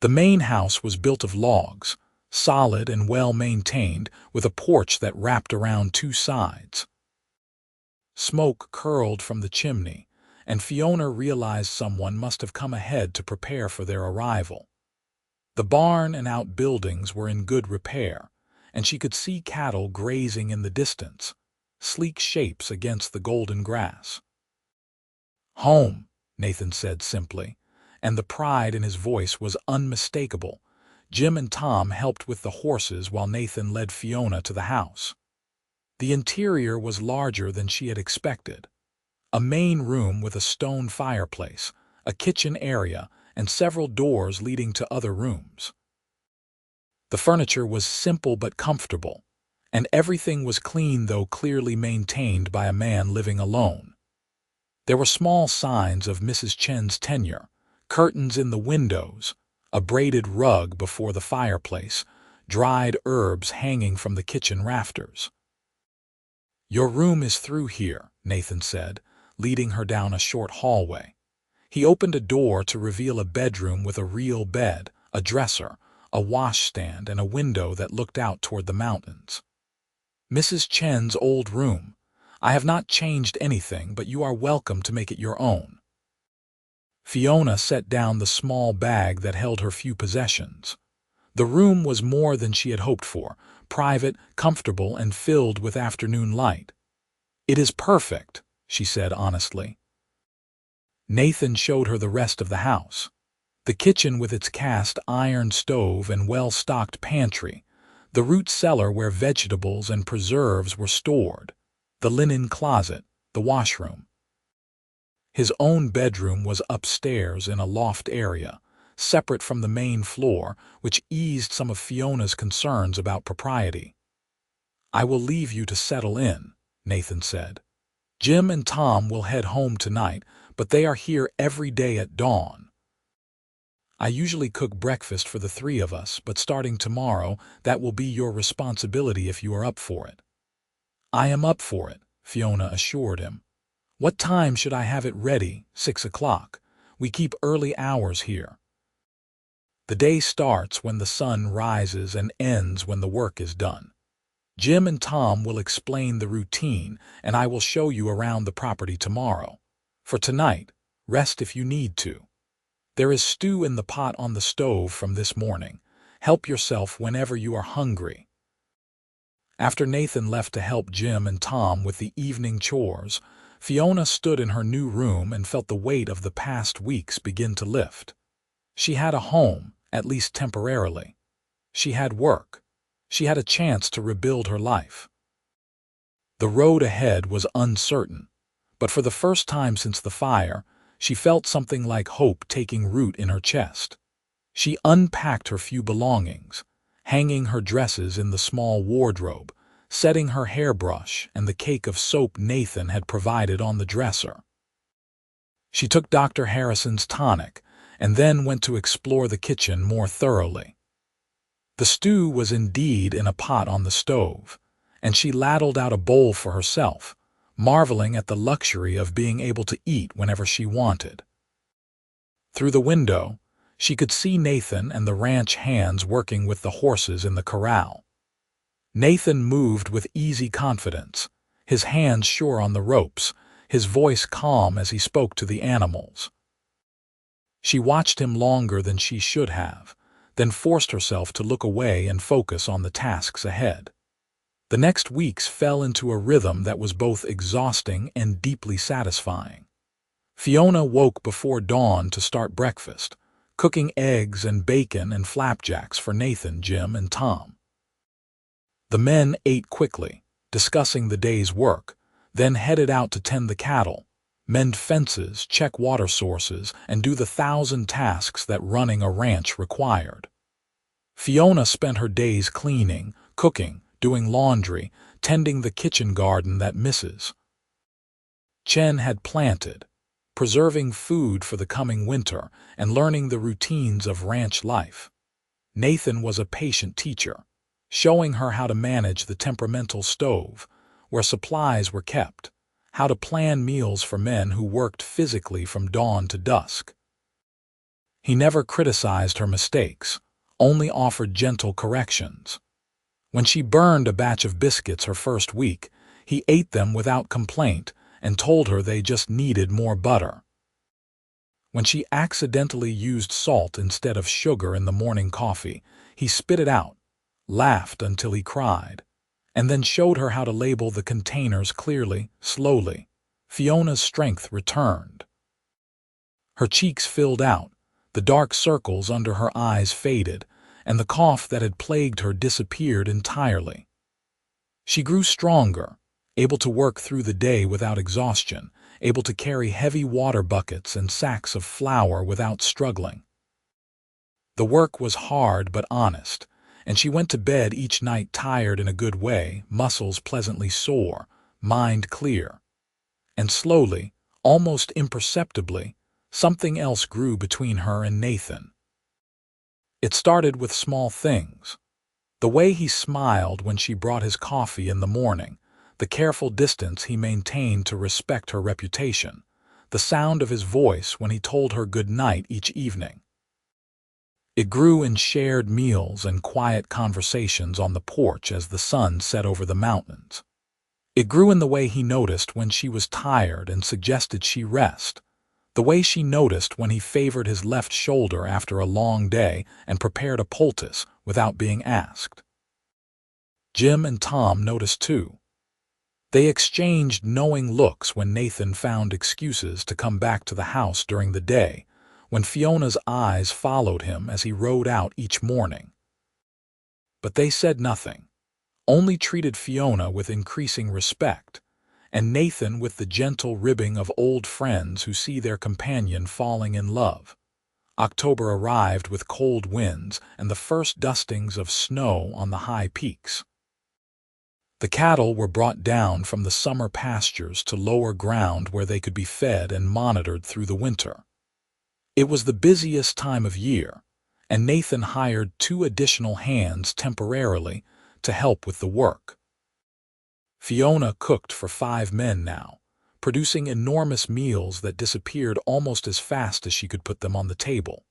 The main house was built of logs, solid and well-maintained, with a porch that wrapped around two sides. Smoke curled from the chimney, and Fiona realized someone must have come ahead to prepare for their arrival. The barn and outbuildings were in good repair, and she could see cattle grazing in the distance, sleek shapes against the golden grass. "Home," Nathan said simply, and the pride in his voice was unmistakable. Jim and Tom helped with the horses while Nathan led Fiona to the house. The interior was larger than she had expected. A main room with a stone fireplace, a kitchen area, and several doors leading to other rooms. The furniture was simple but comfortable, and everything was clean though clearly maintained by a man living alone. There were small signs of Mrs. Chen's tenure, curtains in the windows, a braided rug before the fireplace, dried herbs hanging from the kitchen rafters. "Your room is through here," Nathan said, leading her down a short hallway. He opened a door to reveal a bedroom with a real bed, a dresser, a washstand, and a window that looked out toward the mountains. "Mrs. Chen's old room. I have not changed anything, but you are welcome to make it your own." Fiona set down the small bag that held her few possessions. The room was more than she had hoped for, private, comfortable, and filled with afternoon light. "It is perfect," she said honestly. Nathan showed her the rest of the house. The kitchen with its cast iron stove and well-stocked pantry, the root cellar where vegetables and preserves were stored, the linen closet, the washroom. His own bedroom was upstairs in a loft area, separate from the main floor, which eased some of Fiona's concerns about propriety. "I will leave you to settle in," Nathan said. "Jim and Tom will head home tonight, but they are here every day at dawn. I usually cook breakfast for the three of us, but starting tomorrow, that will be your responsibility if you are up for it." "I am up for it," Fiona assured him. "What time should I have it ready?" 6 o'clock. We keep early hours here. The day starts when the sun rises and ends when the work is done. Jim and Tom will explain the routine, and I will show you around the property tomorrow. For tonight, rest if you need to. There is stew in the pot on the stove from this morning. Help yourself whenever you are hungry." After Nathan left to help Jim and Tom with the evening chores, Fiona stood in her new room and felt the weight of the past weeks begin to lift. She had a home, at least temporarily. She had work. She had a chance to rebuild her life. The road ahead was uncertain, but for the first time since the fire, she felt something like hope taking root in her chest. She unpacked her few belongings, hanging her dresses in the small wardrobe, setting her hairbrush and the cake of soap Nathan had provided on the dresser. She took Dr. Harrison's tonic and then went to explore the kitchen more thoroughly. The stew was indeed in a pot on the stove, and she ladled out a bowl for herself, marveling at the luxury of being able to eat whenever she wanted. Through the window, she could see Nathan and the ranch hands working with the horses in the corral. Nathan moved with easy confidence, his hands sure on the ropes, his voice calm as he spoke to the animals. She watched him longer than she should have, then forced herself to look away and focus on the tasks ahead. The next weeks fell into a rhythm that was both exhausting and deeply satisfying. Fiona woke before dawn to start breakfast, cooking eggs and bacon and flapjacks for Nathan, Jim, and Tom. The men ate quickly, discussing the day's work, then headed out to tend the cattle, mend fences, check water sources, and do the 1,000 tasks that running a ranch required. Fiona spent her days cleaning, cooking, doing laundry, tending the kitchen garden that Mrs. Chen had planted, preserving food for the coming winter, and learning the routines of ranch life. Nathan was a patient teacher, showing her how to manage the temperamental stove, where supplies were kept, how to plan meals for men who worked physically from dawn to dusk. He never criticized her mistakes, only offered gentle corrections. When she burned a batch of biscuits her first week, he ate them without complaint and told her they just needed more butter. When she accidentally used salt instead of sugar in the morning coffee, he spit it out, laughed until he cried, and then showed her how to label the containers clearly, slowly. Fiona's strength returned. Her cheeks filled out, the dark circles under her eyes faded, and the cough that had plagued her disappeared entirely. She grew stronger, able to work through the day without exhaustion, able to carry heavy water buckets and sacks of flour without struggling. The work was hard but honest, and she went to bed each night tired in a good way, muscles pleasantly sore, mind clear. And slowly, almost imperceptibly, something else grew between her and Nathan. It started with small things. The way he smiled when she brought his coffee in the morning, the careful distance he maintained to respect her reputation, the sound of his voice when he told her good night each evening. It grew in shared meals and quiet conversations on the porch as the sun set over the mountains. It grew in the way he noticed when she was tired and suggested she rest, the way she noticed when he favored his left shoulder after a long day and prepared a poultice without being asked. Jim and Tom noticed too. They exchanged knowing looks when Nathan found excuses to come back to the house during the day, when Fiona's eyes followed him as he rode out each morning. But they said nothing, only treated Fiona with increasing respect, and Nathan with the gentle ribbing of old friends who see their companion falling in love. October arrived with cold winds and the first dustings of snow on the high peaks. The cattle were brought down from the summer pastures to lower ground where they could be fed and monitored through the winter. It was the busiest time of year, and Nathan hired 2 additional hands temporarily to help with the work. Fiona cooked for 5 men now, producing enormous meals that disappeared almost as fast as she could put them on the table.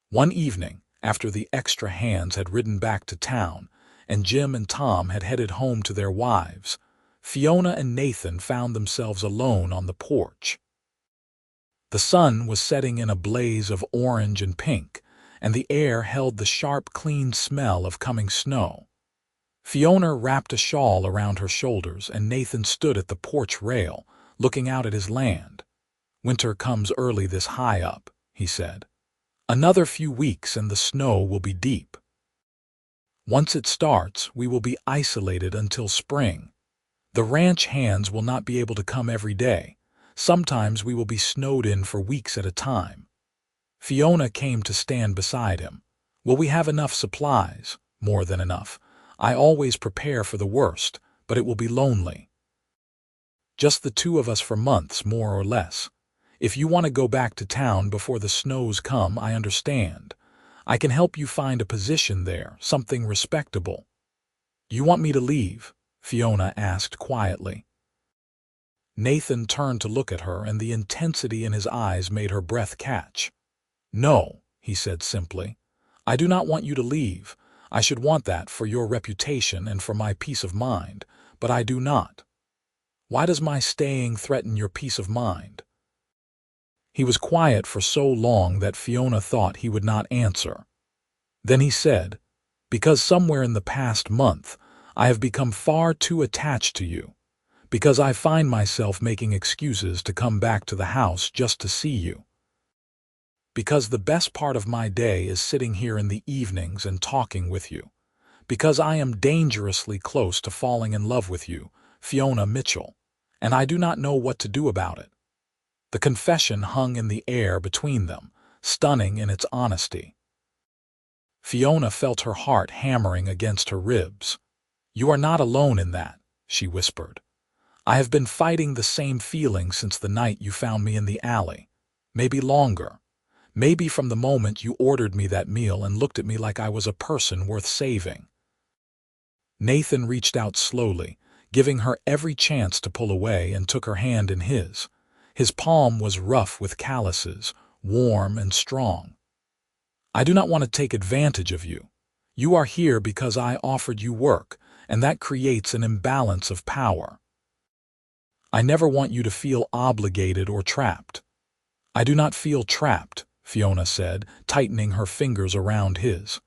One evening, after the extra hands had ridden back to town, and Jim and Tom had headed home to their wives, Fiona and Nathan found themselves alone on the porch. The sun was setting in a blaze of orange and pink, and the air held the sharp, clean smell of coming snow. Fiona wrapped a shawl around her shoulders, and Nathan stood at the porch rail, looking out at his land. "Winter comes early this high up," he said. "Another few weeks and the snow will be deep. Once it starts, we will be isolated until spring. The ranch hands will not be able to come every day. Sometimes we will be snowed in for weeks at a time." Fiona came to stand beside him. "Will we have enough supplies?" "More than enough. I always prepare for the worst, but it will be lonely. Just the 2 of us for months, more or less. If you want to go back to town before the snows come, I understand. I can help you find a position there, something respectable." "You want me to leave?" Fiona asked quietly. Nathan turned to look at her, and the intensity in his eyes made her breath catch. "No," he said simply. "I do not want you to leave. I should want that for your reputation and for my peace of mind, but I do not. Why does my staying threaten your peace of mind?" He was quiet for so long that Fiona thought he would not answer. Then he said, "Because somewhere in the past month I have become far too attached to you. Because I find myself making excuses to come back to the house just to see you. Because the best part of my day is sitting here in the evenings and talking with you. Because I am dangerously close to falling in love with you, Fiona Mitchell, and I do not know what to do about it." The confession hung in the air between them, stunning in its honesty. Fiona felt her heart hammering against her ribs. "You are not alone in that," she whispered. "I have been fighting the same feeling since the night you found me in the alley. Maybe longer. Maybe from the moment you ordered me that meal and looked at me like I was a person worth saving." Nathan reached out slowly, giving her every chance to pull away, and took her hand in his. His palm was rough with calluses, warm and strong. "I do not want to take advantage of you. You are here because I offered you work, and that creates an imbalance of power. I never want you to feel obligated or trapped." "I do not feel trapped," Fiona said, tightening her fingers around his.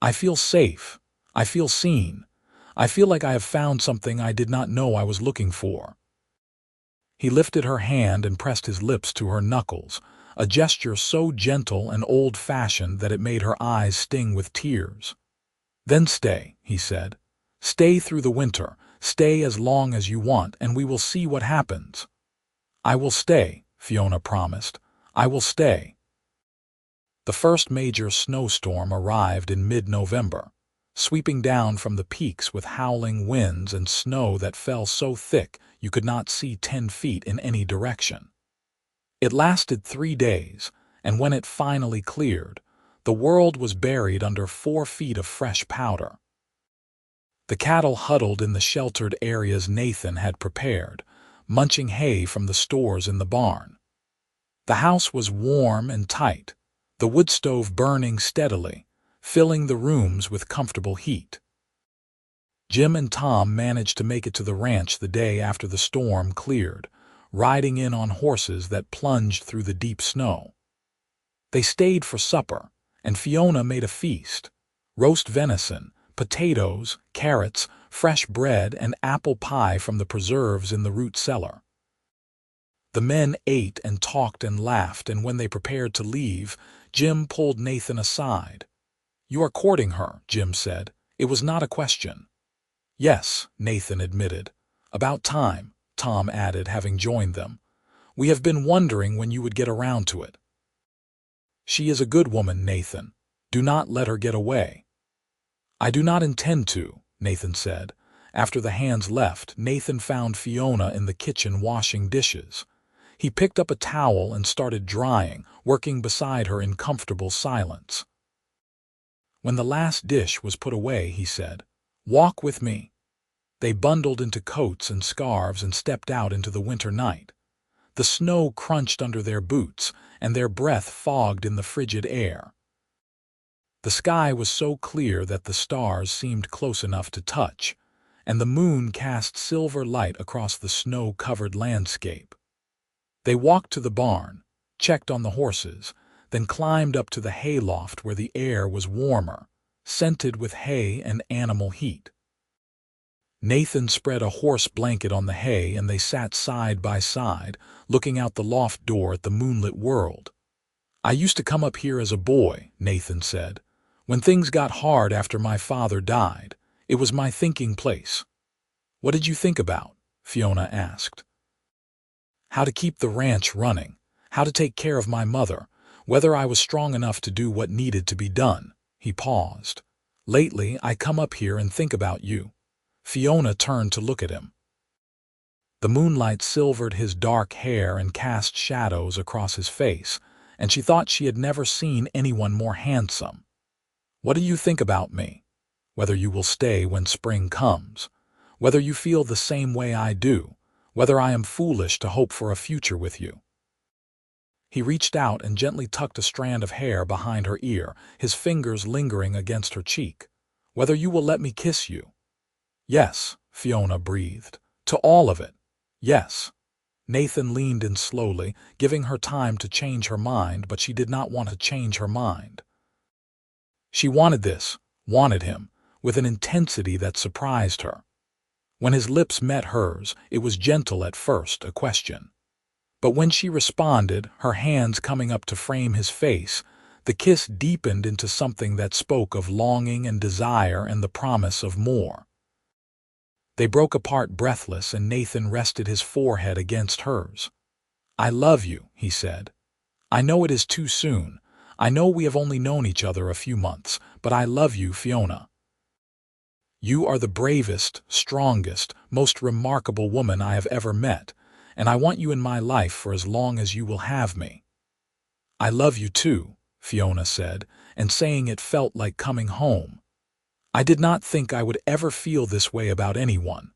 "I feel safe. I feel seen. I feel like I have found something I did not know I was looking for." He lifted her hand and pressed his lips to her knuckles, a gesture so gentle and old-fashioned that it made her eyes sting with tears. "Then stay," he said. "Stay through the winter. Stay as long as you want, and we will see what happens." "I will stay," Fiona promised. "I will stay." The first major snowstorm arrived in mid-November, sweeping down from the peaks with howling winds and snow that fell so thick you could not see 10 feet in any direction. It lasted 3 days, and when it finally cleared, the world was buried under 4 feet of fresh powder. The cattle huddled in the sheltered areas Nathan had prepared, munching hay from the stores in the barn. The house was warm and tight, the wood stove burning steadily, filling the rooms with comfortable heat. Jim and Tom managed to make it to the ranch the day after the storm cleared, riding in on horses that plunged through the deep snow. They stayed for supper, and Fiona made a feast: roast venison, potatoes, carrots, fresh bread, and apple pie from the preserves in the root cellar. The men ate and talked and laughed, and when they prepared to leave, Jim pulled Nathan aside. "You are courting her," Jim said. "It was not a question." "Yes," Nathan admitted. "About time," Tom added, having joined them. "We have been wondering when you would get around to it." "She is a good woman, Nathan. Do not let her get away." "I do not intend to," Nathan said. After the hands left, Nathan found Fiona in the kitchen washing dishes. He picked up a towel and started drying, working beside her in comfortable silence. When the last dish was put away, he said, "Walk with me." They bundled into coats and scarves and stepped out into the winter night. The snow crunched under their boots, and their breath fogged in the frigid air. The sky was so clear that the stars seemed close enough to touch, and the moon cast silver light across the snow-covered landscape. They walked to the barn, checked on the horses, then climbed up to the hayloft where the air was warmer, scented with hay and animal heat. Nathan spread a horse blanket on the hay, and they sat side by side, looking out the loft door at the moonlit world. "I used to come up here as a boy," Nathan said. "When things got hard after my father died, it was my thinking place." "What did you think about?" Fiona asked. "How to keep the ranch running, how to take care of my mother, whether I was strong enough to do what needed to be done." He paused. "Lately, I come up here and think about you." Fiona turned to look at him. The moonlight silvered his dark hair and cast shadows across his face, and she thought she had never seen anyone more handsome. "What do you think about me? Whether you will stay when spring comes, whether you feel the same way I do, whether I am foolish to hope for a future with you." He reached out and gently tucked a strand of hair behind her ear, his fingers lingering against her cheek. "Whether you will let me kiss you." "Yes," Fiona breathed. "To all of it. Yes." Nathan leaned in slowly, giving her time to change her mind, but she did not want to change her mind. She wanted this, wanted him, with an intensity that surprised her. When his lips met hers, it was gentle at first, a question. But when she responded, her hands coming up to frame his face, the kiss deepened into something that spoke of longing and desire and the promise of more. They broke apart breathless, and Nathan rested his forehead against hers. "I love you," he said. "I know it is too soon. I know we have only known each other a few months, but I love you, Fiona. You are the bravest, strongest, most remarkable woman I have ever met, and I want you in my life for as long as you will have me." "I love you too," Fiona said, and saying it felt like coming home. "I did not think I would ever feel this way about anyone.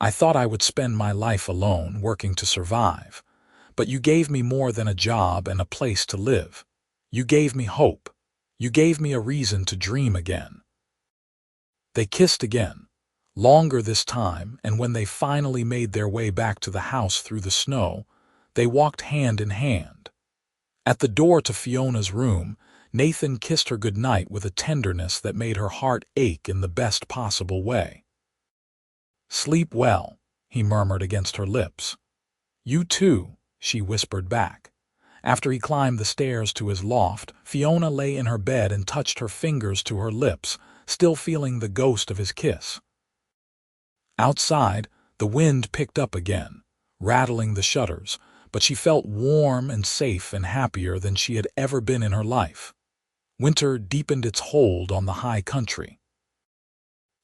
I thought I would spend my life alone, working to survive. But you gave me more than a job and a place to live. You gave me hope. You gave me a reason to dream again." They kissed again, longer this time, and when they finally made their way back to the house through the snow, they walked hand in hand. At the door to Fiona's room, Nathan kissed her goodnight with a tenderness that made her heart ache in the best possible way. "Sleep well," he murmured against her lips. "You too," she whispered back. After he climbed the stairs to his loft, Fiona lay in her bed and touched her fingers to her lips, still feeling the ghost of his kiss. Outside, the wind picked up again, rattling the shutters, but she felt warm and safe and happier than she had ever been in her life. Winter deepened its hold on the high country.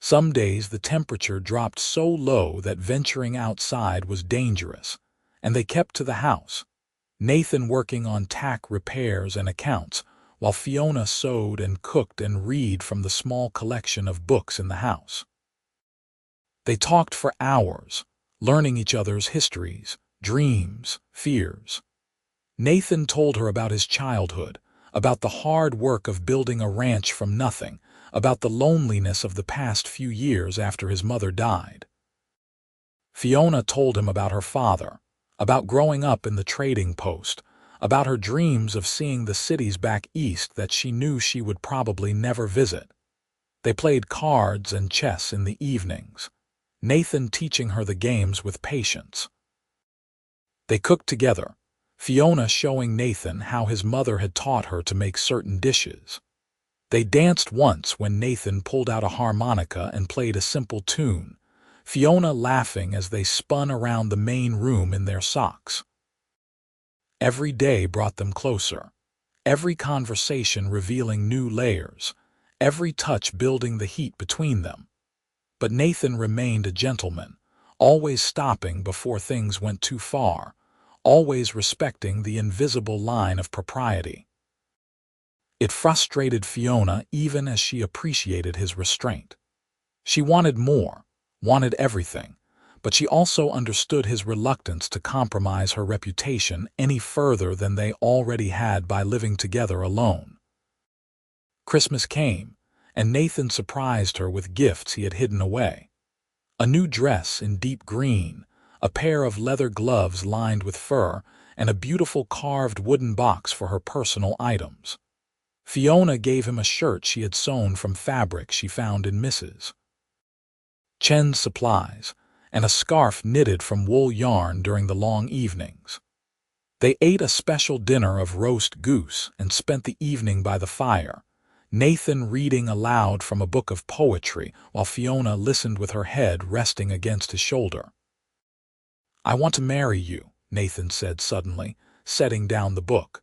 Some days the temperature dropped so low that venturing outside was dangerous, and they kept to the house, Nathan working on tack repairs and accounts, while Fiona sewed and cooked and read from the small collection of books in the house. They talked for hours, learning each other's histories, dreams, fears. Nathan told her about his childhood, about the hard work of building a ranch from nothing, about the loneliness of the past few years after his mother died. Fiona told him about her father, about growing up in the trading post, about her dreams of seeing the cities back east that she knew she would probably never visit. They played cards and chess in the evenings, Nathan teaching her the games with patience. They cooked together, Fiona showing Nathan how his mother had taught her to make certain dishes. They danced once when Nathan pulled out a harmonica and played a simple tune, Fiona laughing as they spun around the main room in their socks. Every day brought them closer, every conversation revealing new layers, every touch building the heat between them. But Nathan remained a gentleman, always stopping before things went too far, always respecting the invisible line of propriety. It frustrated Fiona even as she appreciated his restraint. She wanted more, wanted everything, but she also understood his reluctance to compromise her reputation any further than they already had by living together alone. Christmas came, and Nathan surprised her with gifts he had hidden away. A new dress in deep green, a pair of leather gloves lined with fur, and a beautiful carved wooden box for her personal items. Fiona gave him a shirt she had sewn from fabric she found in Mrs. Chen's supplies, and a scarf knitted from wool yarn during the long evenings. They ate a special dinner of roast goose and spent the evening by the fire, Nathan reading aloud from a book of poetry while Fiona listened with her head resting against his shoulder. "I want to marry you," Nathan said suddenly, setting down the book.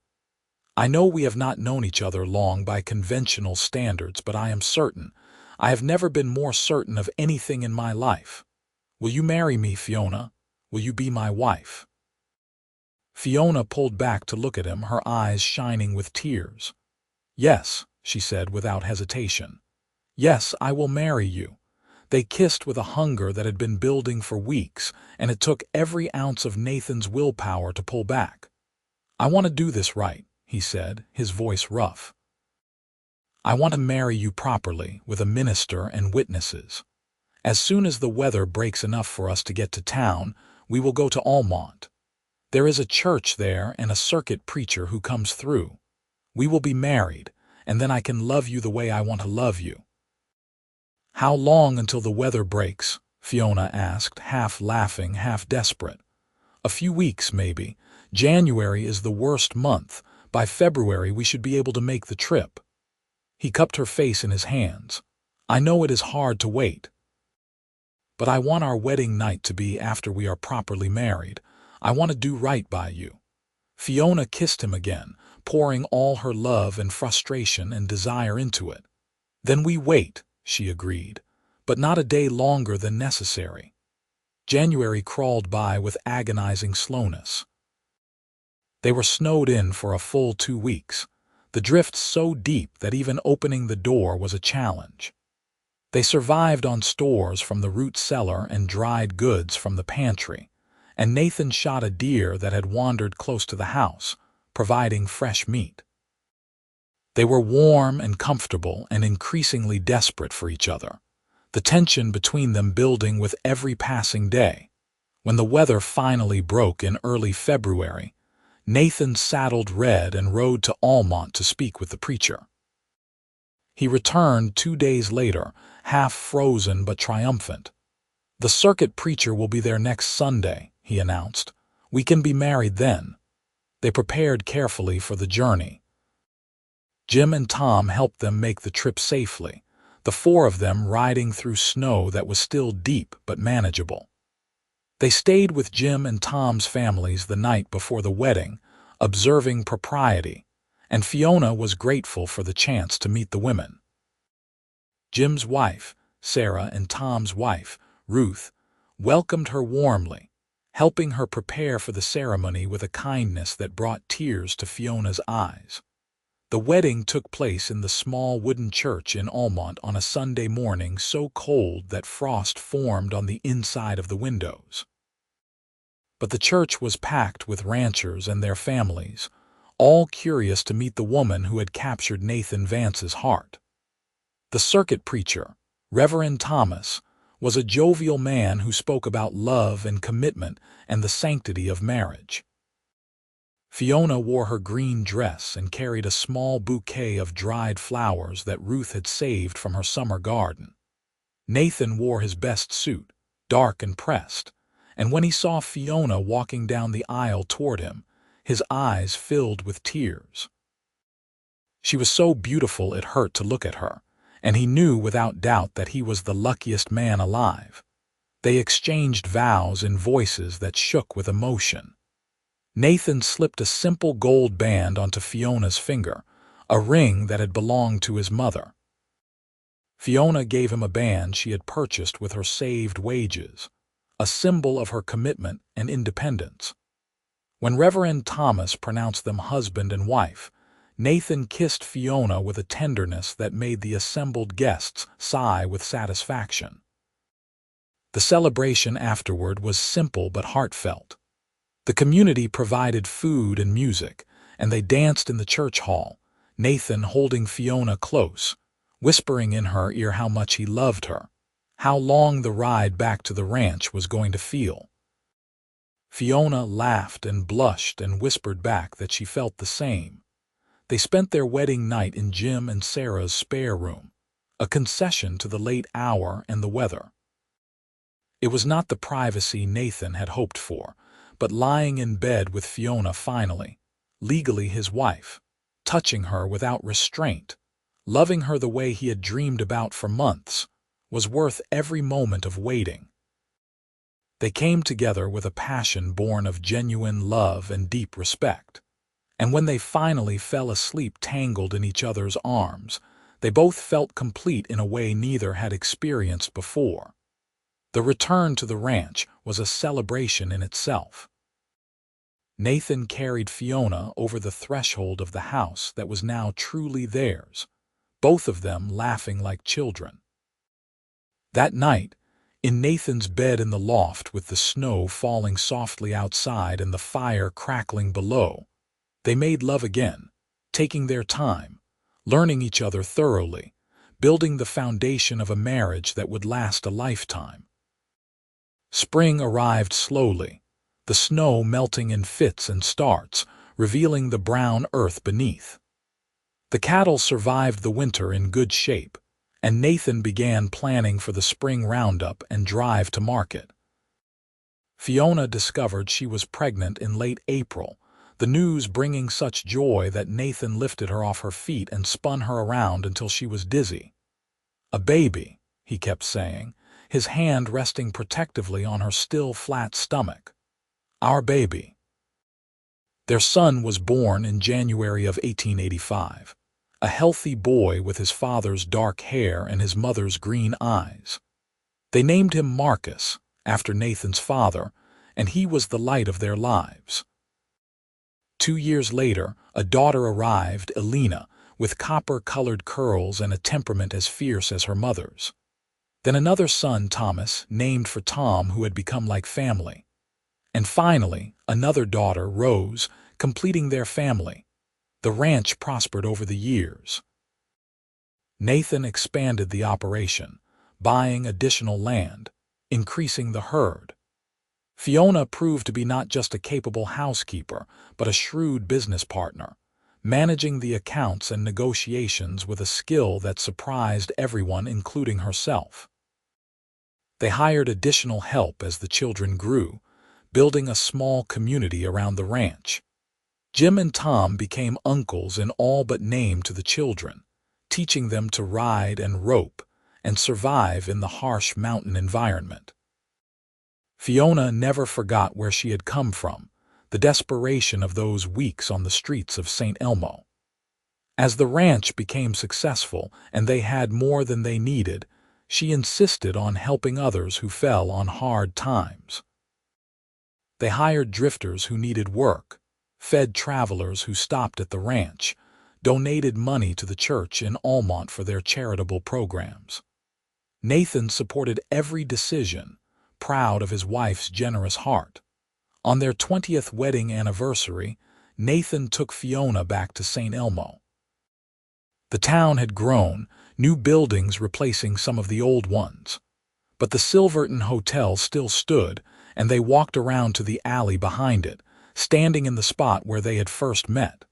"I know we have not known each other long by conventional standards, but I am certain, I have never been more certain of anything in my life. Will you marry me, Fiona? Will you be my wife?" Fiona pulled back to look at him, her eyes shining with tears. "Yes," she said without hesitation. "Yes, I will marry you." They kissed with a hunger that had been building for weeks, and it took every ounce of Nathan's willpower to pull back. "I want to do this right," he said, his voice rough. "I want to marry you properly, with a minister and witnesses. As soon as the weather breaks enough for us to get to town, we will go to Almont. There is a church there and a circuit preacher who comes through. We will be married, and then I can love you the way I want to love you." "How long until the weather breaks?" Fiona asked, half laughing, half desperate. "A few weeks, maybe. January is the worst month. By February we should be able to make the trip." He cupped her face in his hands. "I know it is hard to wait, but I want our wedding night to be after we are properly married. I want to do right by you." Fiona kissed him again, pouring all her love and frustration and desire into it. "Then we wait," she agreed, "but not a day longer than necessary." January crawled by with agonizing slowness. They were snowed in for a full 2 weeks, the drifts so deep that even opening the door was a challenge. They survived on stores from the root cellar and dried goods from the pantry, and Nathan shot a deer that had wandered close to the house, providing fresh meat. They were warm and comfortable and increasingly desperate for each other, the tension between them building with every passing day. When the weather finally broke in early February, Nathan saddled Red and rode to Almont to speak with the preacher. He returned 2 days later, half frozen but triumphant. "The circuit preacher will be there next Sunday," he announced. "We can be married then." They prepared carefully for the journey. Jim and Tom helped them make the trip safely, the four of them riding through snow that was still deep but manageable. They stayed with Jim and Tom's families the night before the wedding, observing propriety, and Fiona was grateful for the chance to meet the women. Jim's wife, Sarah, and Tom's wife, Ruth, welcomed her warmly, helping her prepare for the ceremony with a kindness that brought tears to Fiona's eyes. The wedding took place in the small wooden church in Almont on a Sunday morning so cold that frost formed on the inside of the windows. But the church was packed with ranchers and their families, all curious to meet the woman who had captured Nathan Vance's heart. The circuit preacher, Reverend Thomas, was a jovial man who spoke about love and commitment and the sanctity of marriage. Fiona wore her green dress and carried a small bouquet of dried flowers that Ruth had saved from her summer garden. Nathan wore his best suit, dark and pressed, and when he saw Fiona walking down the aisle toward him, his eyes filled with tears. She was so beautiful it hurt to look at her, and he knew without doubt that he was the luckiest man alive. They exchanged vows in voices that shook with emotion. Nathan slipped a simple gold band onto Fiona's finger, a ring that had belonged to his mother. Fiona gave him a band she had purchased with her saved wages, a symbol of her commitment and independence. When Reverend Thomas pronounced them husband and wife, Nathan kissed Fiona with a tenderness that made the assembled guests sigh with satisfaction. The celebration afterward was simple but heartfelt. The community provided food and music, and they danced in the church hall, Nathan holding Fiona close, whispering in her ear how much he loved her, how long the ride back to the ranch was going to feel. Fiona laughed and blushed and whispered back that she felt the same. They spent their wedding night in Jim and Sarah's spare room, a concession to the late hour and the weather. It was not the privacy Nathan had hoped for, but lying in bed with Fiona finally, legally his wife, touching her without restraint, loving her the way he had dreamed about for months, was worth every moment of waiting. They came together with a passion born of genuine love and deep respect, and when they finally fell asleep tangled in each other's arms, they both felt complete in a way neither had experienced before. The return to the ranch was a celebration in itself. Nathan carried Fiona over the threshold of the house that was now truly theirs, both of them laughing like children. That night, in Nathan's bed in the loft with the snow falling softly outside and the fire crackling below, they made love again, taking their time, learning each other thoroughly, building the foundation of a marriage that would last a lifetime. Spring arrived slowly, the snow melting in fits and starts, revealing the brown earth beneath. The cattle survived the winter in good shape, and Nathan began planning for the spring roundup and drive to market. Fiona discovered she was pregnant in late April, the news bringing such joy that Nathan lifted her off her feet and spun her around until she was dizzy. "A baby," he kept saying, his hand resting protectively on her still flat stomach. "Our baby." Their son was born in January of 1885, a healthy boy with his father's dark hair and his mother's green eyes. They named him Marcus, after Nathan's father, and he was the light of their lives. 2 years later, a daughter arrived, Elena, with copper-colored curls and a temperament as fierce as her mother's. Then another son, Thomas, named for Tom, who had become like family. And finally, another daughter, Rose, completing their family. The ranch prospered over the years. Nathan expanded the operation, buying additional land, increasing the herd. Fiona proved to be not just a capable housekeeper, but a shrewd business partner, managing the accounts and negotiations with a skill that surprised everyone, including herself. They hired additional help as the children grew, building a small community around the ranch. Jim and Tom became uncles in all but name to the children, teaching them to ride and rope and survive in the harsh mountain environment. Fiona never forgot where she had come from, the desperation of those weeks on the streets of Saint Elmo. As the ranch became successful and they had more than they needed, she insisted on helping others who fell on hard times. They hired drifters who needed work, fed travelers who stopped at the ranch, donated money to the church in Almont for their charitable programs. Nathan supported every decision, proud of his wife's generous heart. On their 20th wedding anniversary, Nathan took Fiona back to Saint Elmo. The town had grown, new buildings replacing some of the old ones. But the Silverton Hotel still stood, and they walked around to the alley behind it, standing in the spot where they had first met.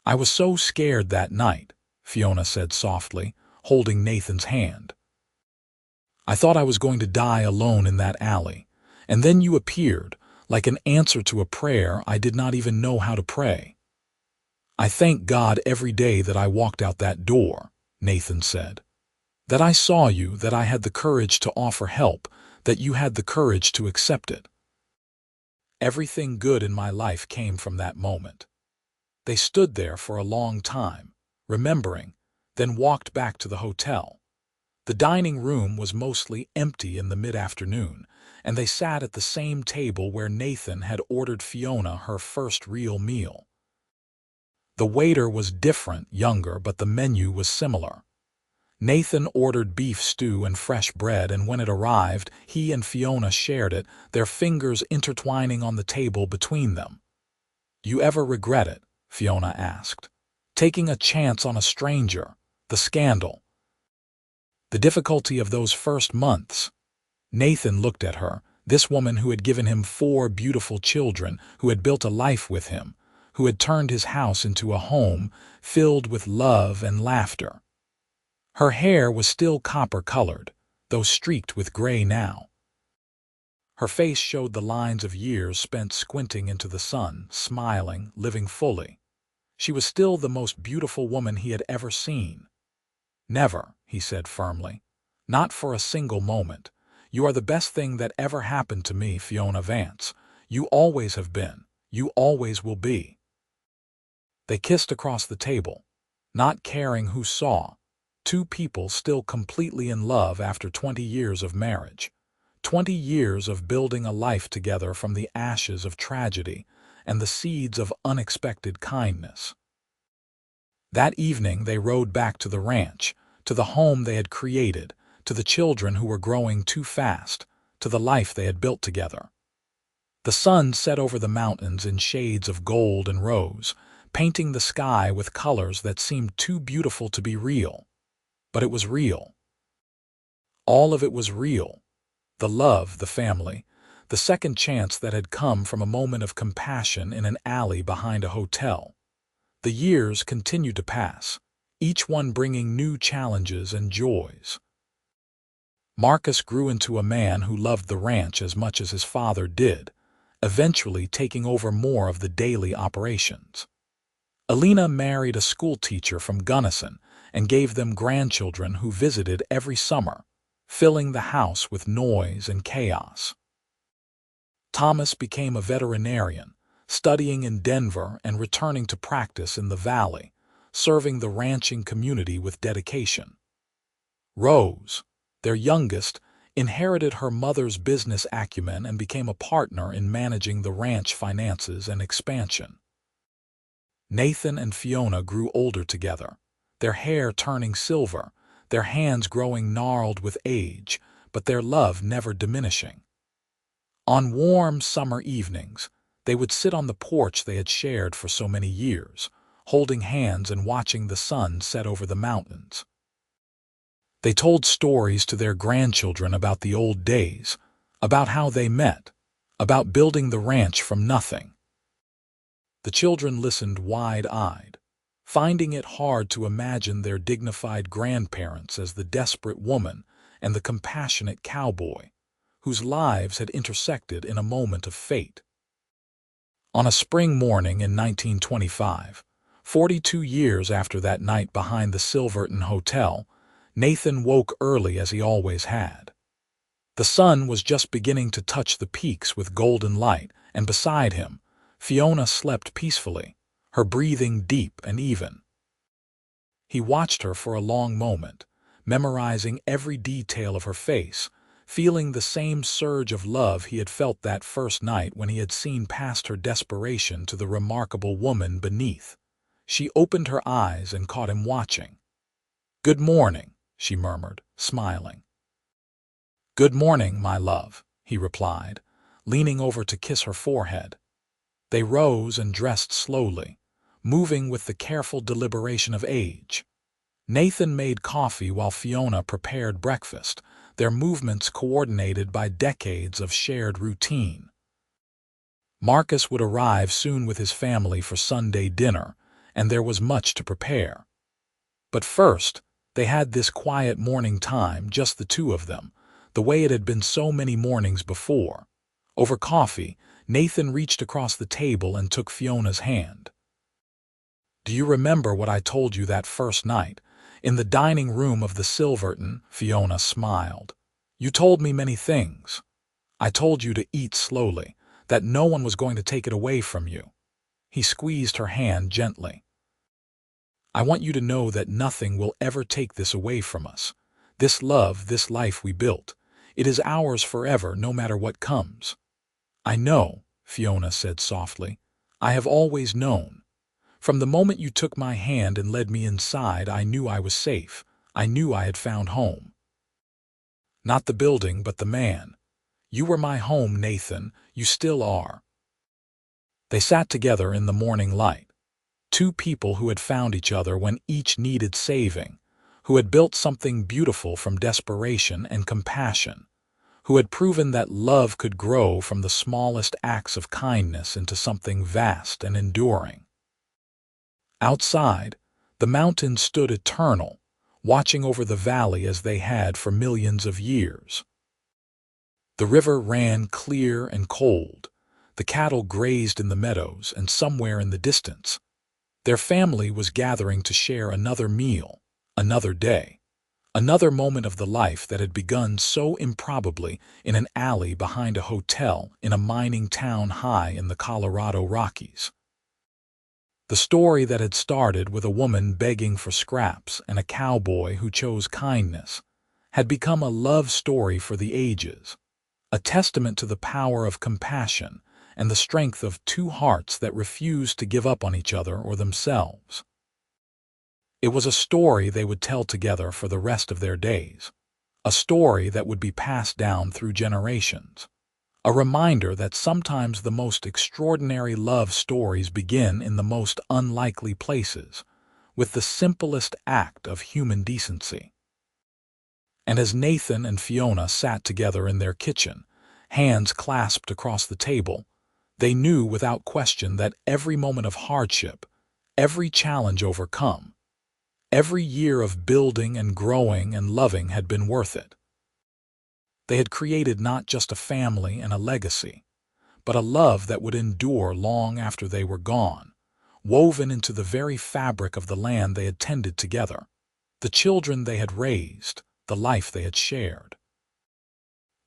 "I was so scared that night," Fiona said softly, holding Nathan's hand. "I thought I was going to die alone in that alley, and then you appeared, like an answer to a prayer I did not even know how to pray." "I thank God every day that I walked out that door," Nathan said. "That I saw you, that I had the courage to offer help, that you had the courage to accept it. Everything good in my life came from that moment." They stood there for a long time, remembering, then walked back to the hotel. The dining room was mostly empty in the mid-afternoon, and they sat at the same table where Nathan had ordered Fiona her first real meal. The waiter was different, younger, but the menu was similar. Nathan ordered beef stew and fresh bread, and when it arrived, he and Fiona shared it, their fingers intertwining on the table between them. "You ever regret it?" Fiona asked. "Taking a chance on a stranger, the scandal, the difficulty of those first months?" Nathan looked at her, this woman who had given him 4 beautiful children, who had built a life with him, who had turned his house into a home filled with love and laughter. Her hair was still copper-colored, though streaked with gray now. Her face showed the lines of years spent squinting into the sun, smiling, living fully. She was still the most beautiful woman he had ever seen. "Never," he said firmly. "Not for a single moment. You are the best thing that ever happened to me, Fiona Vance. You always have been. You always will be." They kissed across the table, not caring who saw. 2 people still completely in love after 20 years of marriage. 20 years of building a life together from the ashes of tragedy and the seeds of unexpected kindness. That evening they rode back to the ranch, to the home they had created, to the children who were growing too fast, to the life they had built together. The sun set over the mountains in shades of gold and rose, painting the sky with colors that seemed too beautiful to be real. But it was real. All of it was real. The love, the family, the second chance that had come from a moment of compassion in an alley behind a hotel. The years continued to pass, each one bringing new challenges and joys. Marcus grew into a man who loved the ranch as much as his father did, eventually taking over more of the daily operations. Alina married a schoolteacher from Gunnison and gave them grandchildren who visited every summer, filling the house with noise and chaos. Thomas became a veterinarian, studying in Denver and returning to practice in the valley, serving the ranching community with dedication. Rose, their youngest, inherited her mother's business acumen and became a partner in managing the ranch finances and expansion. Nathan and Fiona grew older together, their hair turning silver, their hands growing gnarled with age, but their love never diminishing. On warm summer evenings, they would sit on the porch they had shared for so many years, holding hands and watching the sun set over the mountains. They told stories to their grandchildren about the old days, about how they met, about building the ranch from nothing. The children listened wide-eyed, finding it hard to imagine their dignified grandparents as the desperate woman and the compassionate cowboy, whose lives had intersected in a moment of fate. On a spring morning in 1925, 42 years after that night behind the Silverton Hotel, Nathan woke early as he always had. The sun was just beginning to touch the peaks with golden light, and beside him, Fiona slept peacefully, her breathing deep and even. He watched her for a long moment, memorizing every detail of her face, feeling the same surge of love he had felt that first night when he had seen past her desperation to the remarkable woman beneath. She opened her eyes and caught him watching. "Good morning," she murmured, smiling. "Good morning, my love," he replied, leaning over to kiss her forehead. They rose and dressed slowly, moving with the careful deliberation of age. Nathan made coffee while Fiona prepared breakfast, their movements coordinated by decades of shared routine. Marcus would arrive soon with his family for Sunday dinner, and there was much to prepare. But first, they had this quiet morning time, just the two of them, the way it had been so many mornings before. Over coffee, Nathan reached across the table and took Fiona's hand. "Do you remember what I told you that first night, in the dining room of the Silverton?" Fiona smiled. "You told me many things. I told you to eat slowly, that no one was going to take it away from you." He squeezed her hand gently. "I want you to know that nothing will ever take this away from us. This love, this life we built. It is ours forever, no matter what comes." "I know," Fiona said softly. "I have always known. From the moment you took my hand and led me inside, I knew I was safe. I knew I had found home. Not the building, but the man. You were my home, Nathan. You still are." They sat together in the morning light. Two people who had found each other when each needed saving, who had built something beautiful from desperation and compassion, who had proven that love could grow from the smallest acts of kindness into something vast and enduring. Outside, the mountains stood eternal, watching over the valley as they had for millions of years. The river ran clear and cold. The cattle grazed in the meadows, and somewhere in the distance, their family was gathering to share another meal, another day, another moment of the life that had begun so improbably in an alley behind a hotel in a mining town high in the Colorado Rockies. The story that had started with a woman begging for scraps and a cowboy who chose kindness had become a love story for the ages, a testament to the power of compassion and the strength of two hearts that refused to give up on each other or themselves. It was a story they would tell together for the rest of their days, a story that would be passed down through generations. A reminder that sometimes the most extraordinary love stories begin in the most unlikely places, with the simplest act of human decency. And as Nathan and Fiona sat together in their kitchen, hands clasped across the table, they knew without question that every moment of hardship, every challenge overcome, every year of building and growing and loving had been worth it. They had created not just a family and a legacy, but a love that would endure long after they were gone, woven into the very fabric of the land they had tended together, the children they had raised, the life they had shared.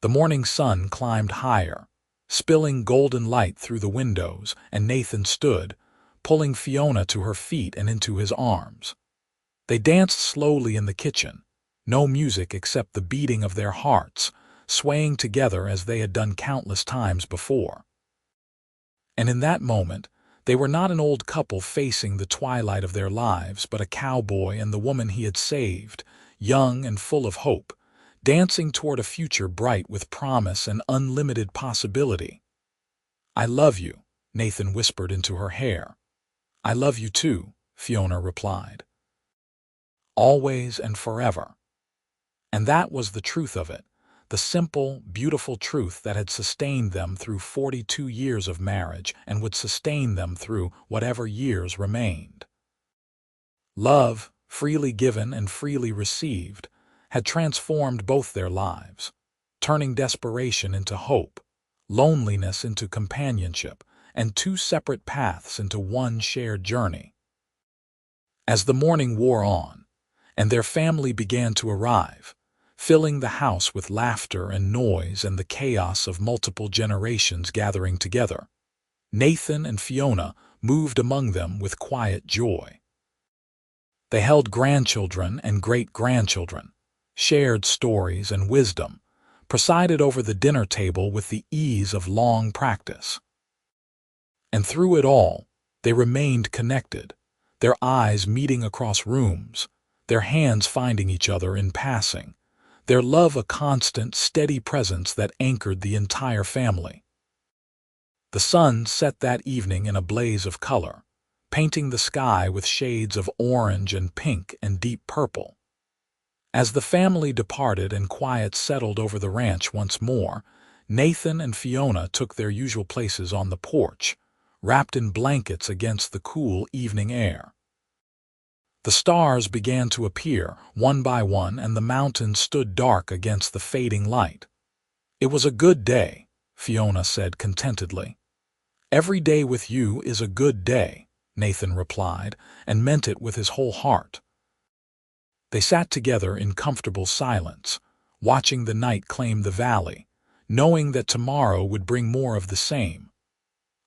The morning sun climbed higher, spilling golden light through the windows, and Nathan stood, pulling Fiona to her feet and into his arms. They danced slowly in the kitchen, no music except the beating of their hearts, swaying together as they had done countless times before. And in that moment, they were not an old couple facing the twilight of their lives, but a cowboy and the woman he had saved, young and full of hope, dancing toward a future bright with promise and unlimited possibility. "I love you," Nathan whispered into her hair. "I love you too," Fiona replied. "Always and forever." And that was the truth of it. The simple, beautiful truth that had sustained them through 42 years of marriage and would sustain them through whatever years remained. Love, freely given and freely received, had transformed both their lives, turning desperation into hope, loneliness into companionship, and two separate paths into one shared journey. As the morning wore on, and their family began to arrive, filling the house with laughter and noise and the chaos of multiple generations gathering together, Nathan and Fiona moved among them with quiet joy. They held grandchildren and great-grandchildren, shared stories and wisdom, presided over the dinner table with the ease of long practice. And through it all, they remained connected, their eyes meeting across rooms, their hands finding each other in passing, their love a constant, steady presence that anchored the entire family. The sun set that evening in a blaze of color, painting the sky with shades of orange and pink and deep purple. As the family departed and quiet settled over the ranch once more, Nathan and Fiona took their usual places on the porch, wrapped in blankets against the cool evening air. The stars began to appear, one by one, and the mountains stood dark against the fading light. "It was a good day," Fiona said contentedly. "Every day with you is a good day," Nathan replied, and meant it with his whole heart. They sat together in comfortable silence, watching the night claim the valley, knowing that tomorrow would bring more of the same.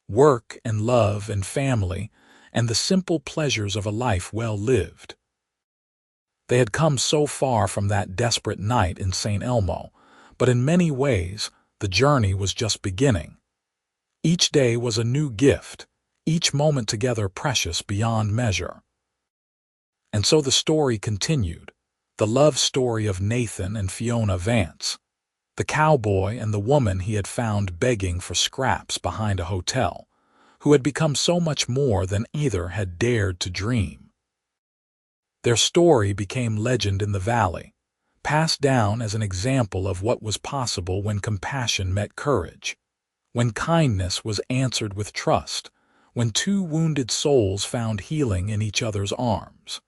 Work and love and family, and the simple pleasures of a life well lived. They had come so far from that desperate night in Saint Elmo, but in many ways the journey was just beginning. Each day was a new gift, each moment together precious beyond measure. And so the story continued, the love story of Nathan and Fiona Vance, the cowboy and the woman he had found begging for scraps behind a hotel, who had become so much more than either had dared to dream. Their story became legend in the valley, passed down as an example of what was possible when compassion met courage, when kindness was answered with trust, when two wounded souls found healing in each other's arms.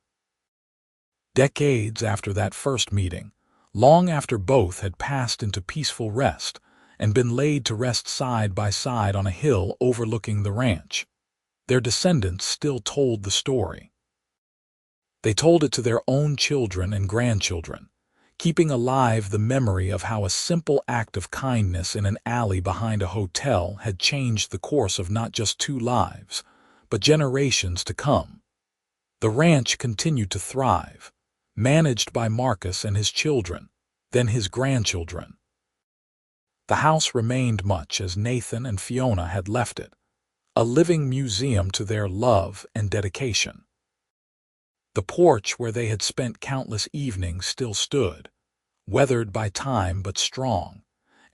Decades after that first meeting, long after both had passed into peaceful rest and been laid to rest side by side on a hill overlooking the ranch, their descendants still told the story. They told it to their own children and grandchildren, keeping alive the memory of how a simple act of kindness in an alley behind a hotel had changed the course of not just two lives, but generations to come. The ranch continued to thrive, managed by Marcus and his children, then his grandchildren. The house remained much as Nathan and Fiona had left it, a living museum to their love and dedication. The porch where they had spent countless evenings still stood, weathered by time but strong,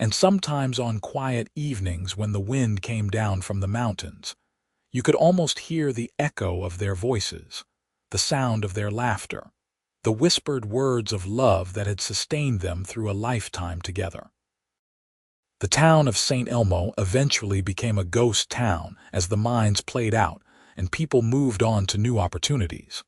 and sometimes on quiet evenings when the wind came down from the mountains, you could almost hear the echo of their voices, the sound of their laughter, the whispered words of love that had sustained them through a lifetime together. The town of Saint Elmo eventually became a ghost town as the mines played out and people moved on to new opportunities.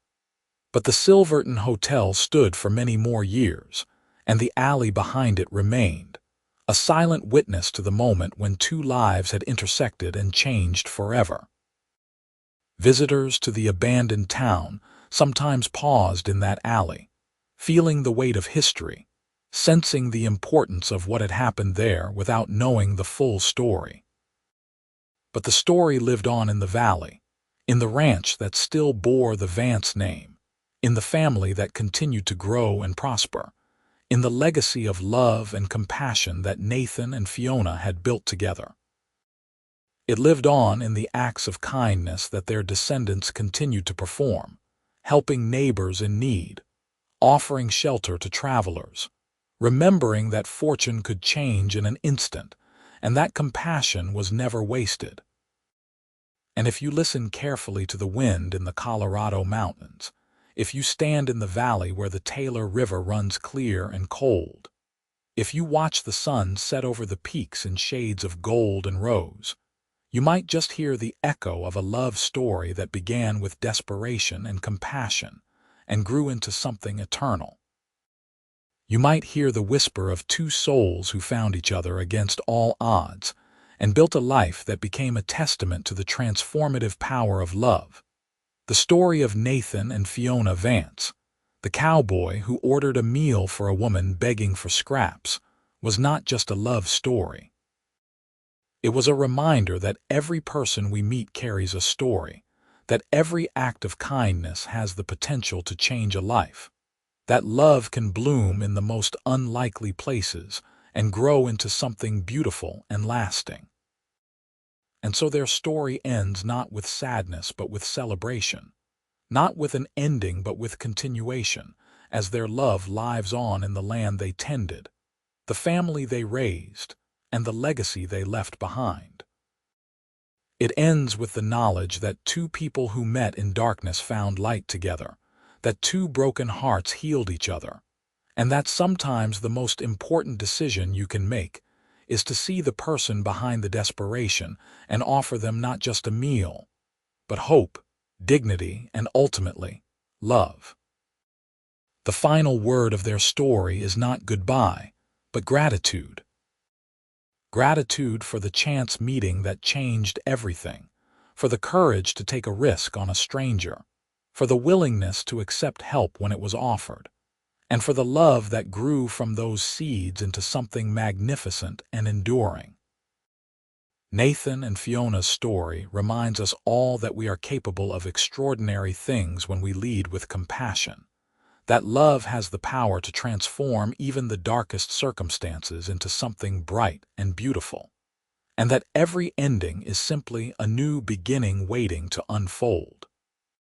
But the Silverton Hotel stood for many more years, and the alley behind it remained, a silent witness to the moment when two lives had intersected and changed forever. Visitors to the abandoned town sometimes paused in that alley, feeling the weight of history, sensing the importance of what had happened there without knowing the full story. But the story lived on in the valley, in the ranch that still bore the Vance name, in the family that continued to grow and prosper, in the legacy of love and compassion that Nathan and Fiona had built together. It lived on in the acts of kindness that their descendants continued to perform, helping neighbors in need, offering shelter to travelers, remembering that fortune could change in an instant, and that compassion was never wasted. And if you listen carefully to the wind in the Colorado mountains, if you stand in the valley where the Taylor River runs clear and cold, if you watch the sun set over the peaks in shades of gold and rose, you might just hear the echo of a love story that began with desperation and compassion and grew into something eternal. You might hear the whisper of two souls who found each other against all odds and built a life that became a testament to the transformative power of love. The story of Nathan and Fiona Vance, the cowboy who ordered a meal for a woman begging for scraps, was not just a love story. It was a reminder that every person we meet carries a story, that every act of kindness has the potential to change a life, that love can bloom in the most unlikely places and grow into something beautiful and lasting. And so their story ends not with sadness but with celebration, not with an ending but with continuation, as their love lives on in the land they tended, the family they raised, and the legacy they left behind. It ends with the knowledge that two people who met in darkness found light together, that two broken hearts healed each other, and that sometimes the most important decision you can make is to see the person behind the desperation and offer them not just a meal, but hope, dignity, and ultimately, love. The final word of their story is not goodbye, but gratitude. Gratitude for the chance meeting that changed everything, for the courage to take a risk on a stranger, for the willingness to accept help when it was offered, and for the love that grew from those seeds into something magnificent and enduring. Nathan and Fiona's story reminds us all that we are capable of extraordinary things when we lead with compassion, that love has the power to transform even the darkest circumstances into something bright and beautiful, and that every ending is simply a new beginning waiting to unfold.